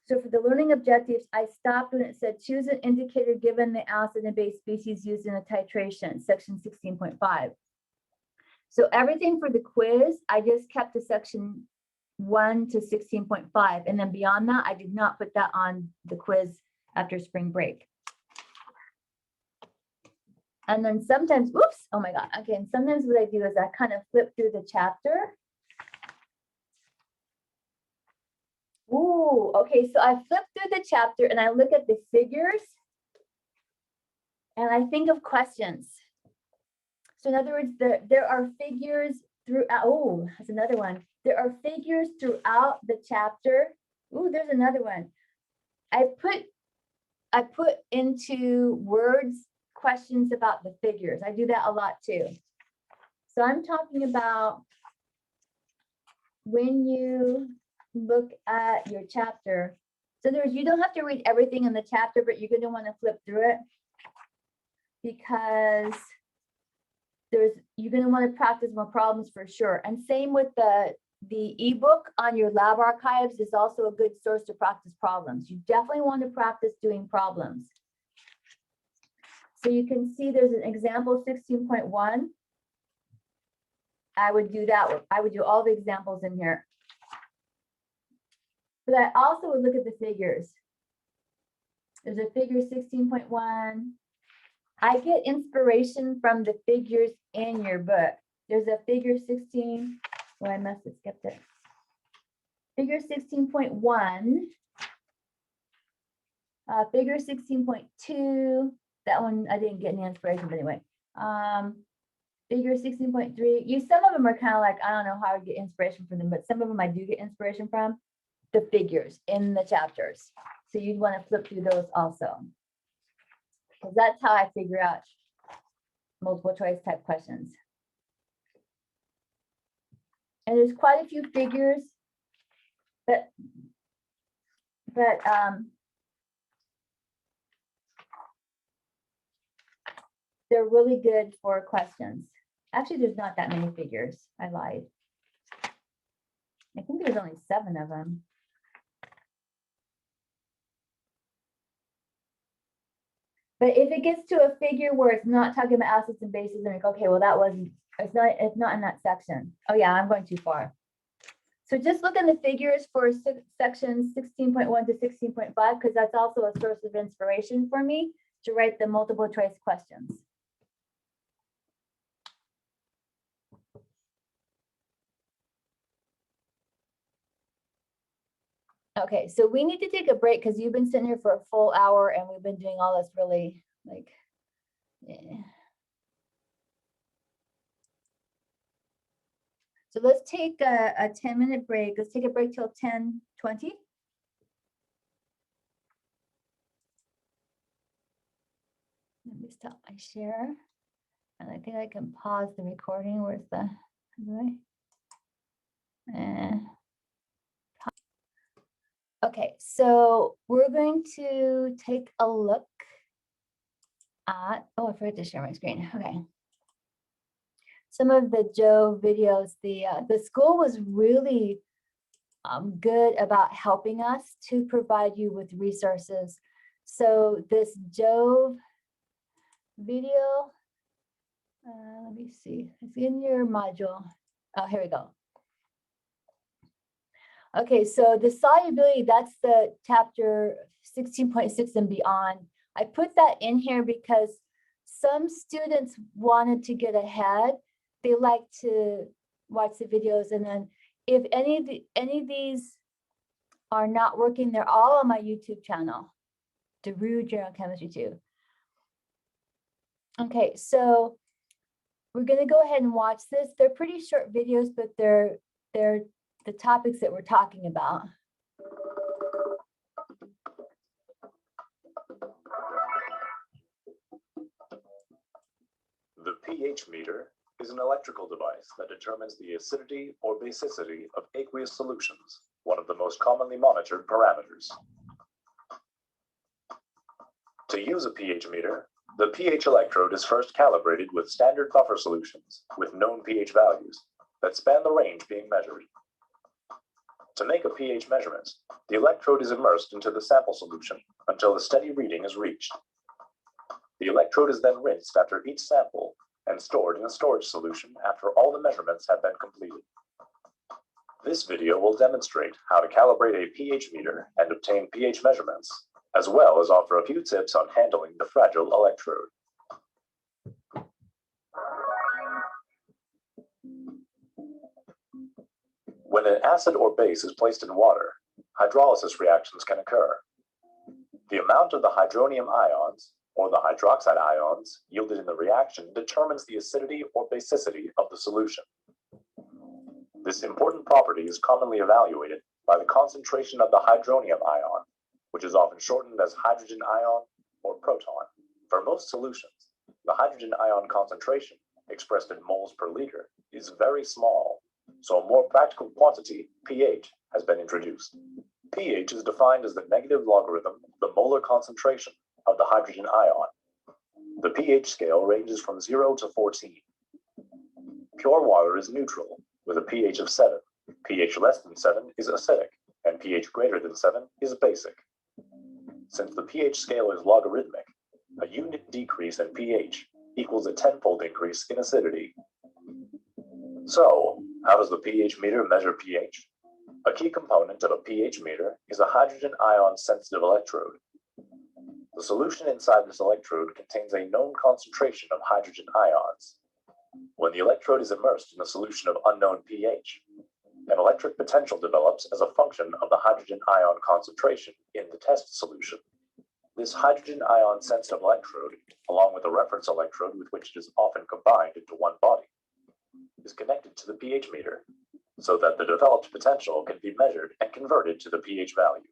So for the learning objectives, I stopped when it said choose an indicator given the acid and base species used in a titration, section 16.5. So everything for the quiz, I just kept to section 1 to 16.5. And then beyond that, I did not put that on the quiz after spring break. And then sometimes, whoops, oh my God. Okay, and sometimes what I do is I kind of flip through the chapter. Ooh, okay, so I flip through the chapter and I look at the figures and I think of questions. So in other words, there are figures throughout, oh, that's another one. There are figures throughout the chapter. Ooh, there's another one. I put into words questions about the figures. I do that a lot too. So I'm talking about when you look at your chapter. So in other words, you don't have to read everything in the chapter, but you're going to want to flip through it because you're going to want to practice more problems for sure. And same with the ebook on your lab archives is also a good source to practice problems. You definitely want to practice doing problems. So you can see there's an example 16.1. I would do that. I would do all the examples in here. But I also would look at the figures. There's a figure 16.1. I get inspiration from the figures in your book. There's a figure 16. I must have skipped it. Figure 16.1. Figure 16.2. That one I didn't get any inspiration, but anyway. Figure 16.3. Some of them are kind of like, I don't know how I get inspiration from them, but some of them I do get inspiration from the figures in the chapters. So you'd want to flip through those also. Because that's how I figure out multiple choice type questions. And there's quite a few figures, but they're really good for questions. Actually, there's not that many figures. I lied. I think there's only 7 of them. But if it gets to a figure where it's not talking about acids and bases, and like, okay, well, that wasn't, it's not in that section. Oh yeah, I'm going too far. So just look in the figures for sections 16.1 to 16.5, because that's also a source of inspiration for me to write the multiple choice questions. Okay, so we need to take a break because you've been sitting here for a full hour and we've been doing all this really like, yeah. So let's take a 10-minute break. Let's take a break till 10:20. Let me stop my share. And I think I can pause the recording. Where's the, okay, so we're going to take a look at, oh, I forgot to share my screen. Okay. Some of the Joe videos, the school was really good about helping us to provide you with resources. So this Joe video, let me see, it's in your module. Oh, here we go. Okay, so the solubility, that's the chapter 16.6 and beyond. I put that in here because some students wanted to get ahead. They like to watch the videos, and then if any of these are not working, they're all on my YouTube channel, DeRue General Chemistry 2. Okay, so we're gonna go ahead and watch this. They're pretty short videos, but they're the topics that we're talking about. The pH meter is an electrical device that determines the acidity or basicity of aqueous solutions, one of the most commonly monitored parameters. To use a pH meter, the pH electrode is first calibrated with standard buffer solutions with known pH values that span the range being measured. To make a pH measurement, the electrode is immersed into the sample solution until a steady reading is reached. The electrode is then rinsed after each sample and stored in a storage solution after all the measurements have been completed. This video will demonstrate how to calibrate a pH meter and obtain pH measurements, as well as offer a few tips on handling the fragile electrode. When an acid or base is placed in water, hydrolysis reactions can occur. The amount of the hydronium ions, or the hydroxide ions, yielded in the reaction determines the acidity or basicity of the solution. This important property is commonly evaluated by the concentration of the hydronium ion, which is often shortened as hydrogen ion or proton. For most solutions, the hydrogen ion concentration, expressed in moles per liter, is very small, so a more practical quantity, pH, has been introduced. pH is defined as the negative logarithm of the molar concentration of the hydrogen ion. The pH scale ranges from 0 to 14. Pure water is neutral, with a pH of 7. pH less than 7 is acidic, and pH greater than 7 is basic. Since the pH scale is logarithmic, a unit decrease in pH equals a 10-fold increase in acidity. So, how does the pH meter measure pH? A key component of a pH meter is a hydrogen ion sensitive electrode. The solution inside this electrode contains a known concentration of hydrogen ions. When the electrode is immersed in a solution of unknown pH, An electric potential develops as a function of the hydrogen ion concentration in the test solution. This hydrogen ion sensitive electrode, along with a reference electrode with which it is often combined into one body, is connected to the pH meter so that the developed potential can be measured and converted to the pH value.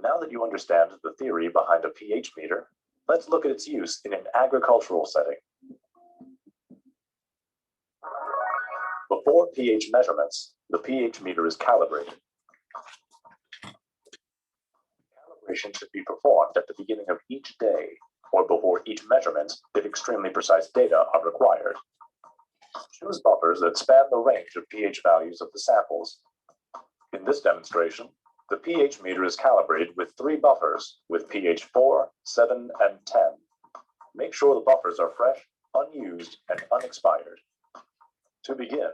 Now that you understand the theory behind a pH meter, let's look at its use in an agricultural setting. Before pH measurements, the pH meter is calibrated. Calibration should be performed at the beginning of each day or before each measurement if extremely precise data are required. Choose buffers that span the range of pH values of the samples. In this demonstration, the pH meter is calibrated with 3 buffers with pH 4, 7, and 10. Make sure the buffers are fresh, unused, and unexpired. To begin,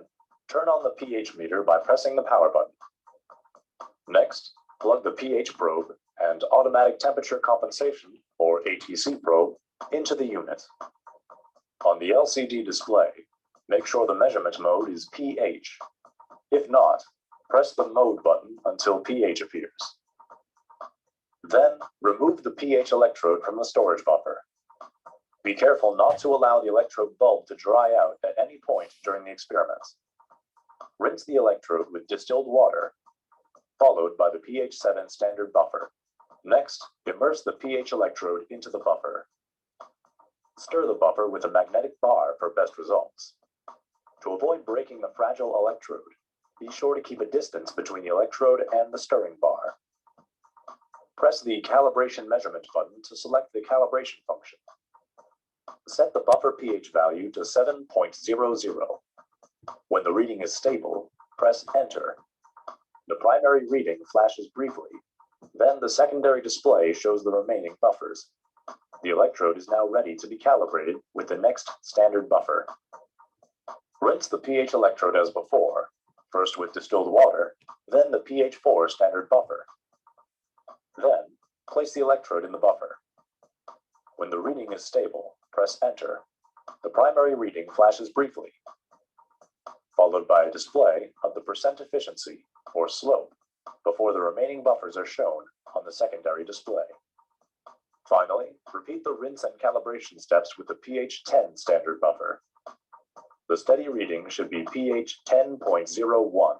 turn on the pH meter by pressing the power button. Next, plug the pH probe and automatic temperature compensation, or ATC probe, into the unit. On the LCD display, make sure the measurement mode is pH. If not, press the mode button until pH appears. Then, remove the pH electrode from the storage buffer. Be careful not to allow the electrode bulb to dry out at any point during the experiments. Rinse the electrode with distilled water, followed by the pH 7 standard buffer. Next, immerse the pH electrode into the buffer. Stir the buffer with a magnetic bar for best results. To avoid breaking the fragile electrode, be sure to keep a distance between the electrode and the stirring bar. Press the calibration measurement button to select the calibration function. Set the buffer pH value to 7.00. When the reading is stable, press Enter. The primary reading flashes briefly. Then the secondary display shows the remaining buffers. The electrode is now ready to be calibrated with the next standard buffer. Rinse the pH electrode as before, first with distilled water, then the pH 4 standard buffer. Then, place the electrode in the buffer. When the reading is stable, press Enter. The primary reading flashes briefly, followed by a display of the percent efficiency, or slope, before the remaining buffers are shown on the secondary display. Finally, repeat the rinse and calibration steps with the pH 10 standard buffer. The steady reading should be pH 10.01.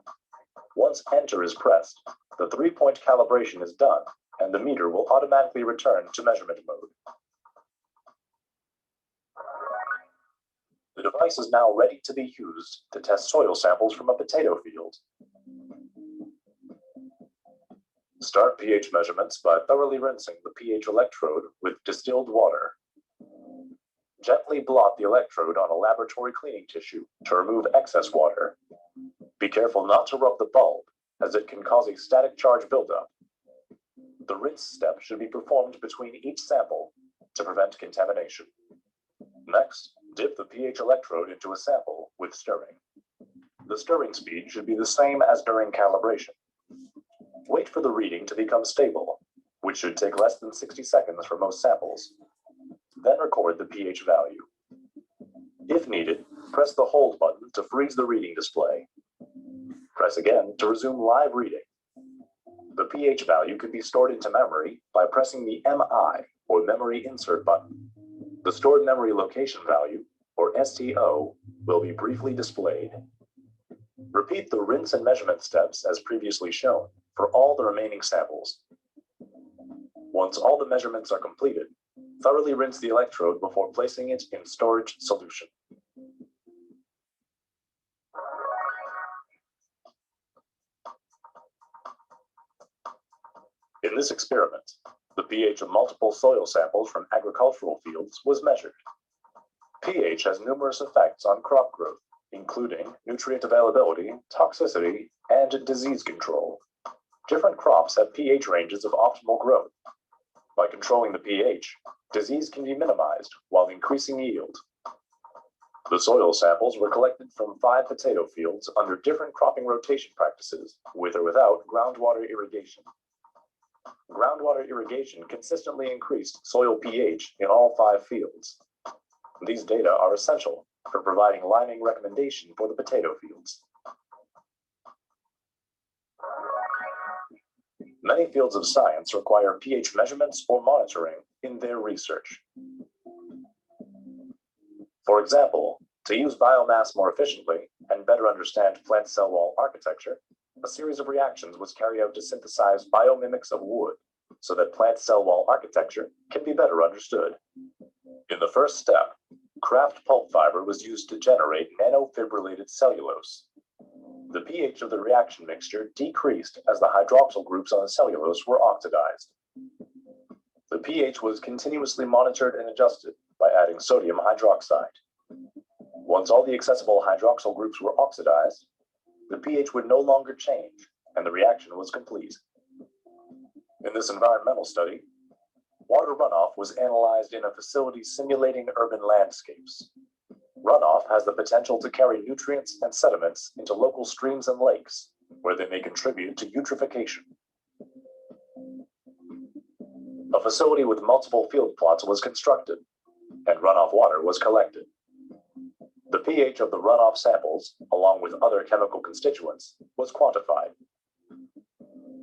Once Enter is pressed, the 3-point calibration is done, and the meter will automatically return to measurement mode. The device is now ready to be used to test soil samples from a potato field. Start pH measurements by thoroughly rinsing the pH electrode with distilled water. Gently blot the electrode on a laboratory cleaning tissue to remove excess water. Be careful not to rub the bulb, as it can cause a static charge buildup. The rinse step should be performed between each sample to prevent contamination. Next, dip the pH electrode into a sample with stirring. The stirring speed should be the same as during calibration. Wait for the reading to become stable, which should take less than 60 seconds for most samples. Then record the pH value. If needed, press the hold button to freeze the reading display. Press again to resume live reading. The pH value could be stored into memory by pressing the MI, or memory insert button. The stored memory location value, or STO, will be briefly displayed. Repeat the rinse and measurement steps as previously shown for all the remaining samples. Once all the measurements are completed, thoroughly rinse the electrode before placing it in storage solution. In this experiment, the pH of multiple soil samples from agricultural fields was measured. pH has numerous effects on crop growth, including nutrient availability, toxicity, and disease control. Different crops have pH ranges of optimal growth. By controlling the pH, disease can be minimized while increasing yield. The soil samples were collected from 5 potato fields under different cropping rotation practices, with or without groundwater irrigation. Groundwater irrigation consistently increased soil pH in all 5 fields. These data are essential for providing liming recommendation for the potato fields. Many fields of science require pH measurements or monitoring in their research. For example, to use biomass more efficiently and better understand plant cell wall architecture, a series of reactions was carried out to synthesize biomimics of wood so that plant cell wall architecture can be better understood. In the first step, kraft pulp fiber was used to generate nanofibrillated cellulose. The pH of the reaction mixture decreased as the hydroxyl groups on the cellulose were oxidized. The pH was continuously monitored and adjusted by adding sodium hydroxide. Once all the accessible hydroxyl groups were oxidized, the pH would no longer change and the reaction was complete. In this environmental study, water runoff was analyzed in a facility simulating urban landscapes. Runoff has the potential to carry nutrients and sediments into local streams and lakes, where they may contribute to eutrophication. A facility with multiple field plots was constructed, and runoff water was collected. The pH of the runoff samples, along with other chemical constituents, was quantified.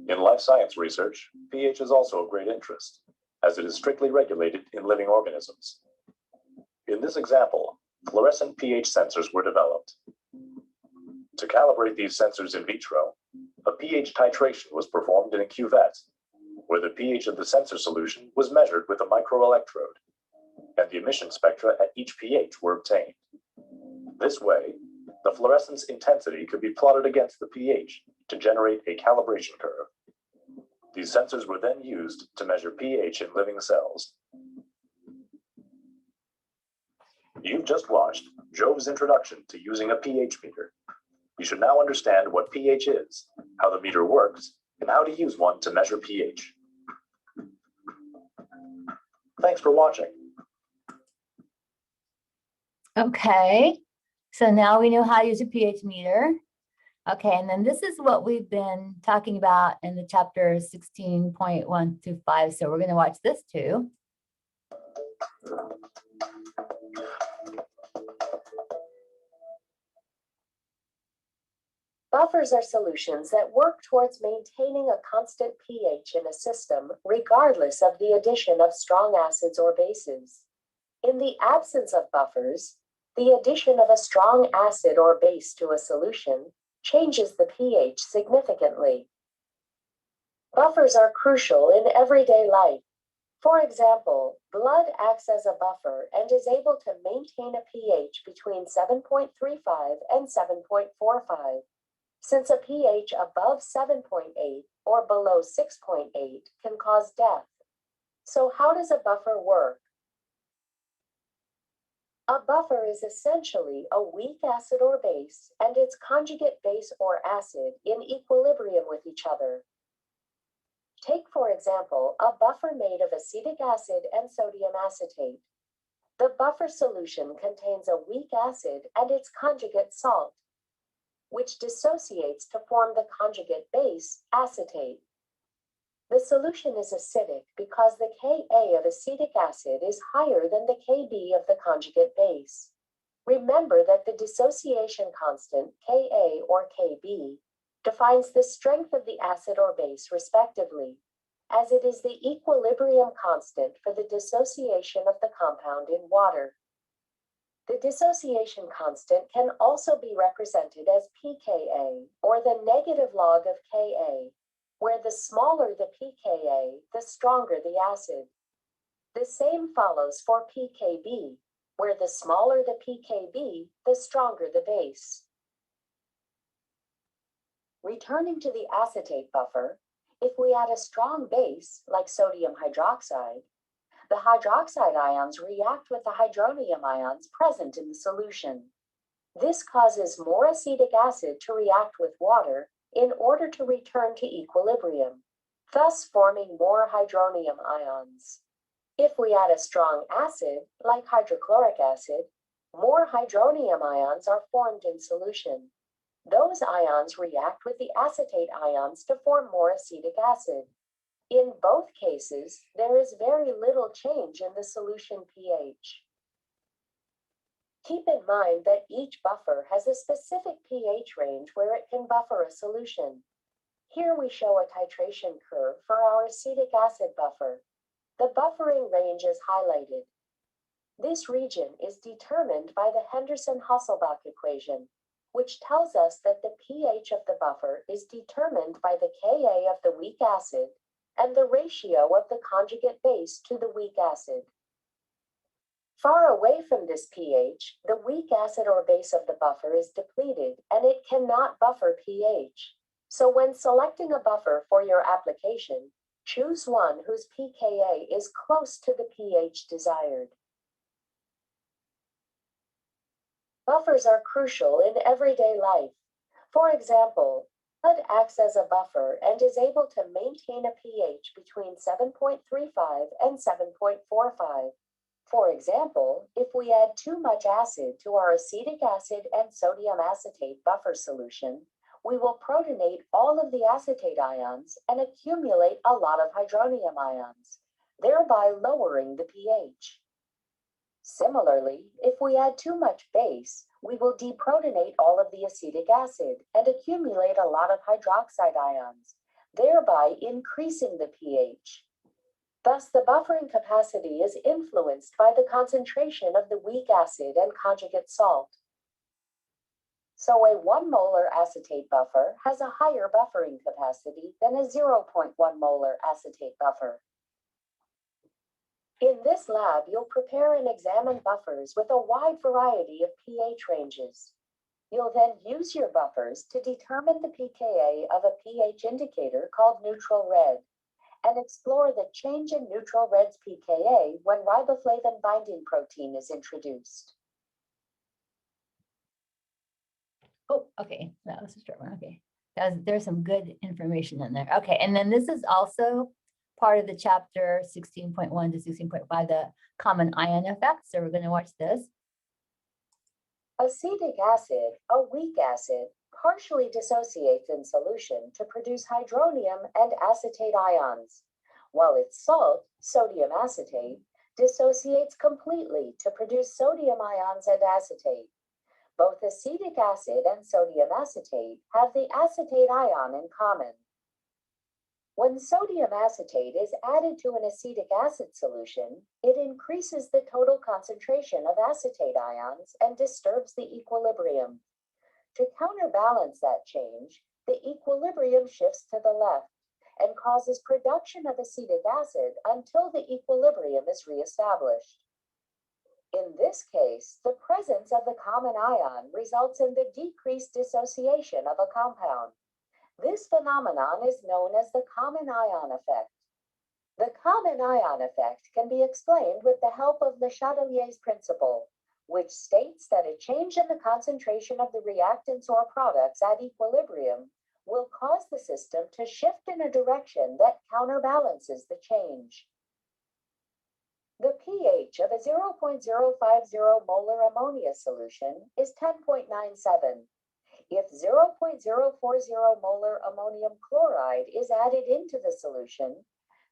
In life science research, pH is also of great interest, as it is strictly regulated in living organisms. In this example, fluorescent pH sensors were developed. To calibrate these sensors in vitro, a pH titration was performed in a cuvette, where the pH of the sensor solution was measured with a microelectrode, and the emission spectra at each pH were obtained. This way, the fluorescence intensity could be plotted against the pH to generate a calibration curve. These sensors were then used to measure pH in living cells. You've just watched Jove's introduction to using a pH meter. You should now understand what pH is, how the meter works, and how to use one to measure pH. Thanks for watching. Okay, so now we know how to use a pH meter. Okay, and then this is what we've been talking about in the chapter 16.1 to 5. So we're going to watch this too. Buffers are solutions that work towards maintaining a constant pH in a system, regardless of the addition of strong acids or bases. In the absence of buffers, the addition of a strong acid or base to a solution changes the pH significantly. Buffers are crucial in everyday life. For example, blood acts as a buffer and is able to maintain a pH between 7.35 and 7.45. Since a pH above 7.8 or below 6.8 can cause death. So how does a buffer work? A buffer is essentially a weak acid or base and its conjugate base or acid in equilibrium with each other. Take, for example, a buffer made of acetic acid and sodium acetate. The buffer solution contains a weak acid and its conjugate salt, which dissociates to form the conjugate base, acetate. The solution is acidic because the Ka of acetic acid is higher than the Kb of the conjugate base. Remember that the dissociation constant, Ka or Kb, defines the strength of the acid or base respectively, as it is the equilibrium constant for the dissociation of the compound in water. The dissociation constant can also be represented as pKa, or the negative log of Ka, where the smaller the pKa, the stronger the acid. The same follows for pKb, where the smaller the pKb, the stronger the base. Returning to the acetate buffer, if we add a strong base, like sodium hydroxide, the hydroxide ions react with the hydronium ions present in the solution. This causes more acetic acid to react with water in order to return to equilibrium, thus forming more hydronium ions. If we add a strong acid, like hydrochloric acid, more hydronium ions are formed in solution. Those ions react with the acetate ions to form more acetic acid. In both cases, there is very little change in the solution pH. Keep in mind that each buffer has a specific pH range where it can buffer a solution. Here we show a titration curve for our acetic acid buffer. The buffering range is highlighted. This region is determined by the Henderson-Hasselbalch equation, which tells us that the pH of the buffer is determined by the Ka of the weak acid and the ratio of the conjugate base to the weak acid. Far away from this pH, the weak acid or base of the buffer is depleted and it cannot buffer pH. So when selecting a buffer for your application, choose one whose pKa is close to the pH desired. Buffers are crucial in everyday life. For example, mud acts as a buffer and is able to maintain a pH between 7.35 and 7.45. For example, if we add too much acid to our acetic acid and sodium acetate buffer solution, we will protonate all of the acetate ions and accumulate a lot of hydronium ions, thereby lowering the pH. Similarly, if we add too much base, we will deprotonate all of the acetic acid and accumulate a lot of hydroxide ions, thereby increasing the pH. Thus, the buffering capacity is influenced by the concentration of the weak acid and conjugate salt. So a 1 molar acetate buffer has a higher buffering capacity than a 0.1 molar acetate buffer. In this lab, you'll prepare and examine buffers with a wide variety of pH ranges. You'll then use your buffers to determine the pKa of a pH indicator called neutral red, and explore the change in neutral red's pKa when riboflavin binding protein is introduced. Oh, okay, that was a short one, okay. There's some good information in there. Okay, and then this is also part of the chapter 16.1 to 16.5, the common ion effect. So we're gonna watch this. Acetic acid, a weak acid, partially dissociates in solution to produce hydronium and acetate ions, while its salt, sodium acetate, dissociates completely to produce sodium ions and acetate. Both acetic acid and sodium acetate have the acetate ion in common. When sodium acetate is added to an acetic acid solution, it increases the total concentration of acetate ions and disturbs the equilibrium. To counterbalance that change, the equilibrium shifts to the left and causes production of acetic acid until the equilibrium is reestablished. In this case, the presence of the common ion results in the decreased dissociation of a compound. This phenomenon is known as the common ion effect. The common ion effect can be explained with the help of Le Chatelier's principle, which states that a change in the concentration of the reactants or products at equilibrium will cause the system to shift in a direction that counterbalances the change. The pH of a 0.050 molar ammonia solution is 10.97. If 0.040 molar ammonium chloride is added into the solution,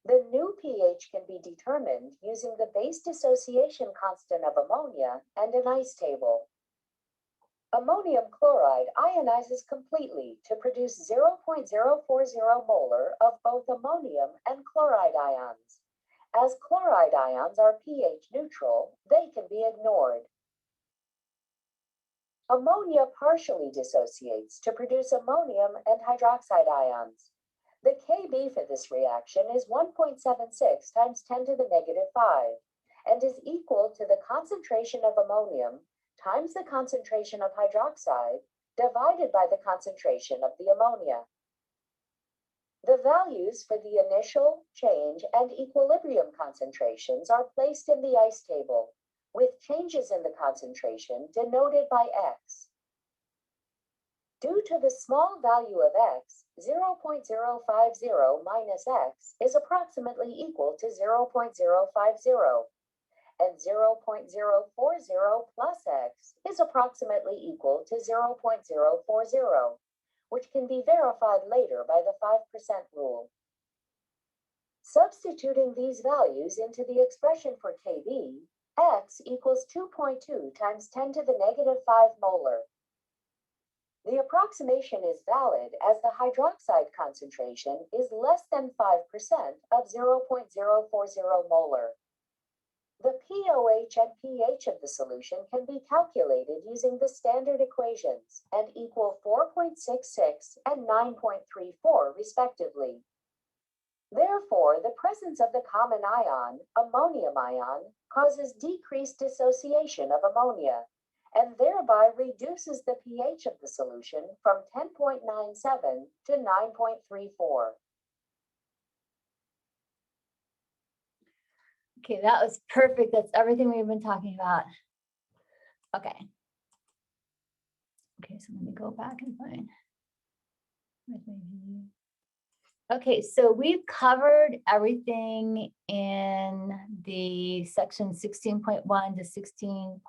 the new pH can be determined using the base dissociation constant of ammonia and an ice table. Ammonium chloride ionizes completely to produce 0.040 molar of both ammonium and chloride ions. As chloride ions are pH neutral, they can be ignored. Ammonia partially dissociates to produce ammonium and hydroxide ions. The Kb for this reaction is 1.76 times 10 to the negative 5 and is equal to the concentration of ammonium times the concentration of hydroxide divided by the concentration of the ammonia. The values for the initial, change, and equilibrium concentrations are placed in the ice table, with changes in the concentration denoted by X. Due to the small value of X, 0.050 minus X is approximately equal to 0.050, and 0.040 plus X is approximately equal to 0.040, which can be verified later by the 5% rule. Substituting these values into the expression for Kb, X equals 2.2 times 10 to the negative 5 molar. The approximate approximation is valid as the hydroxide concentration is less than 5% of 0.040 molar. The pOH and pH of the solution can be calculated using the standard equations and equal 4.66 and 9.34 respectively. Therefore, the presence of the common ion, ammonium ion, causes decreased dissociation of ammonia and thereby reduces the pH of the solution from 10.97 to 9.34. Okay, that was perfect. That's everything we've been talking about. Okay. Okay, so let me go back and find. Where's my view? Okay, so we've covered everything in the section 16.1 to 16.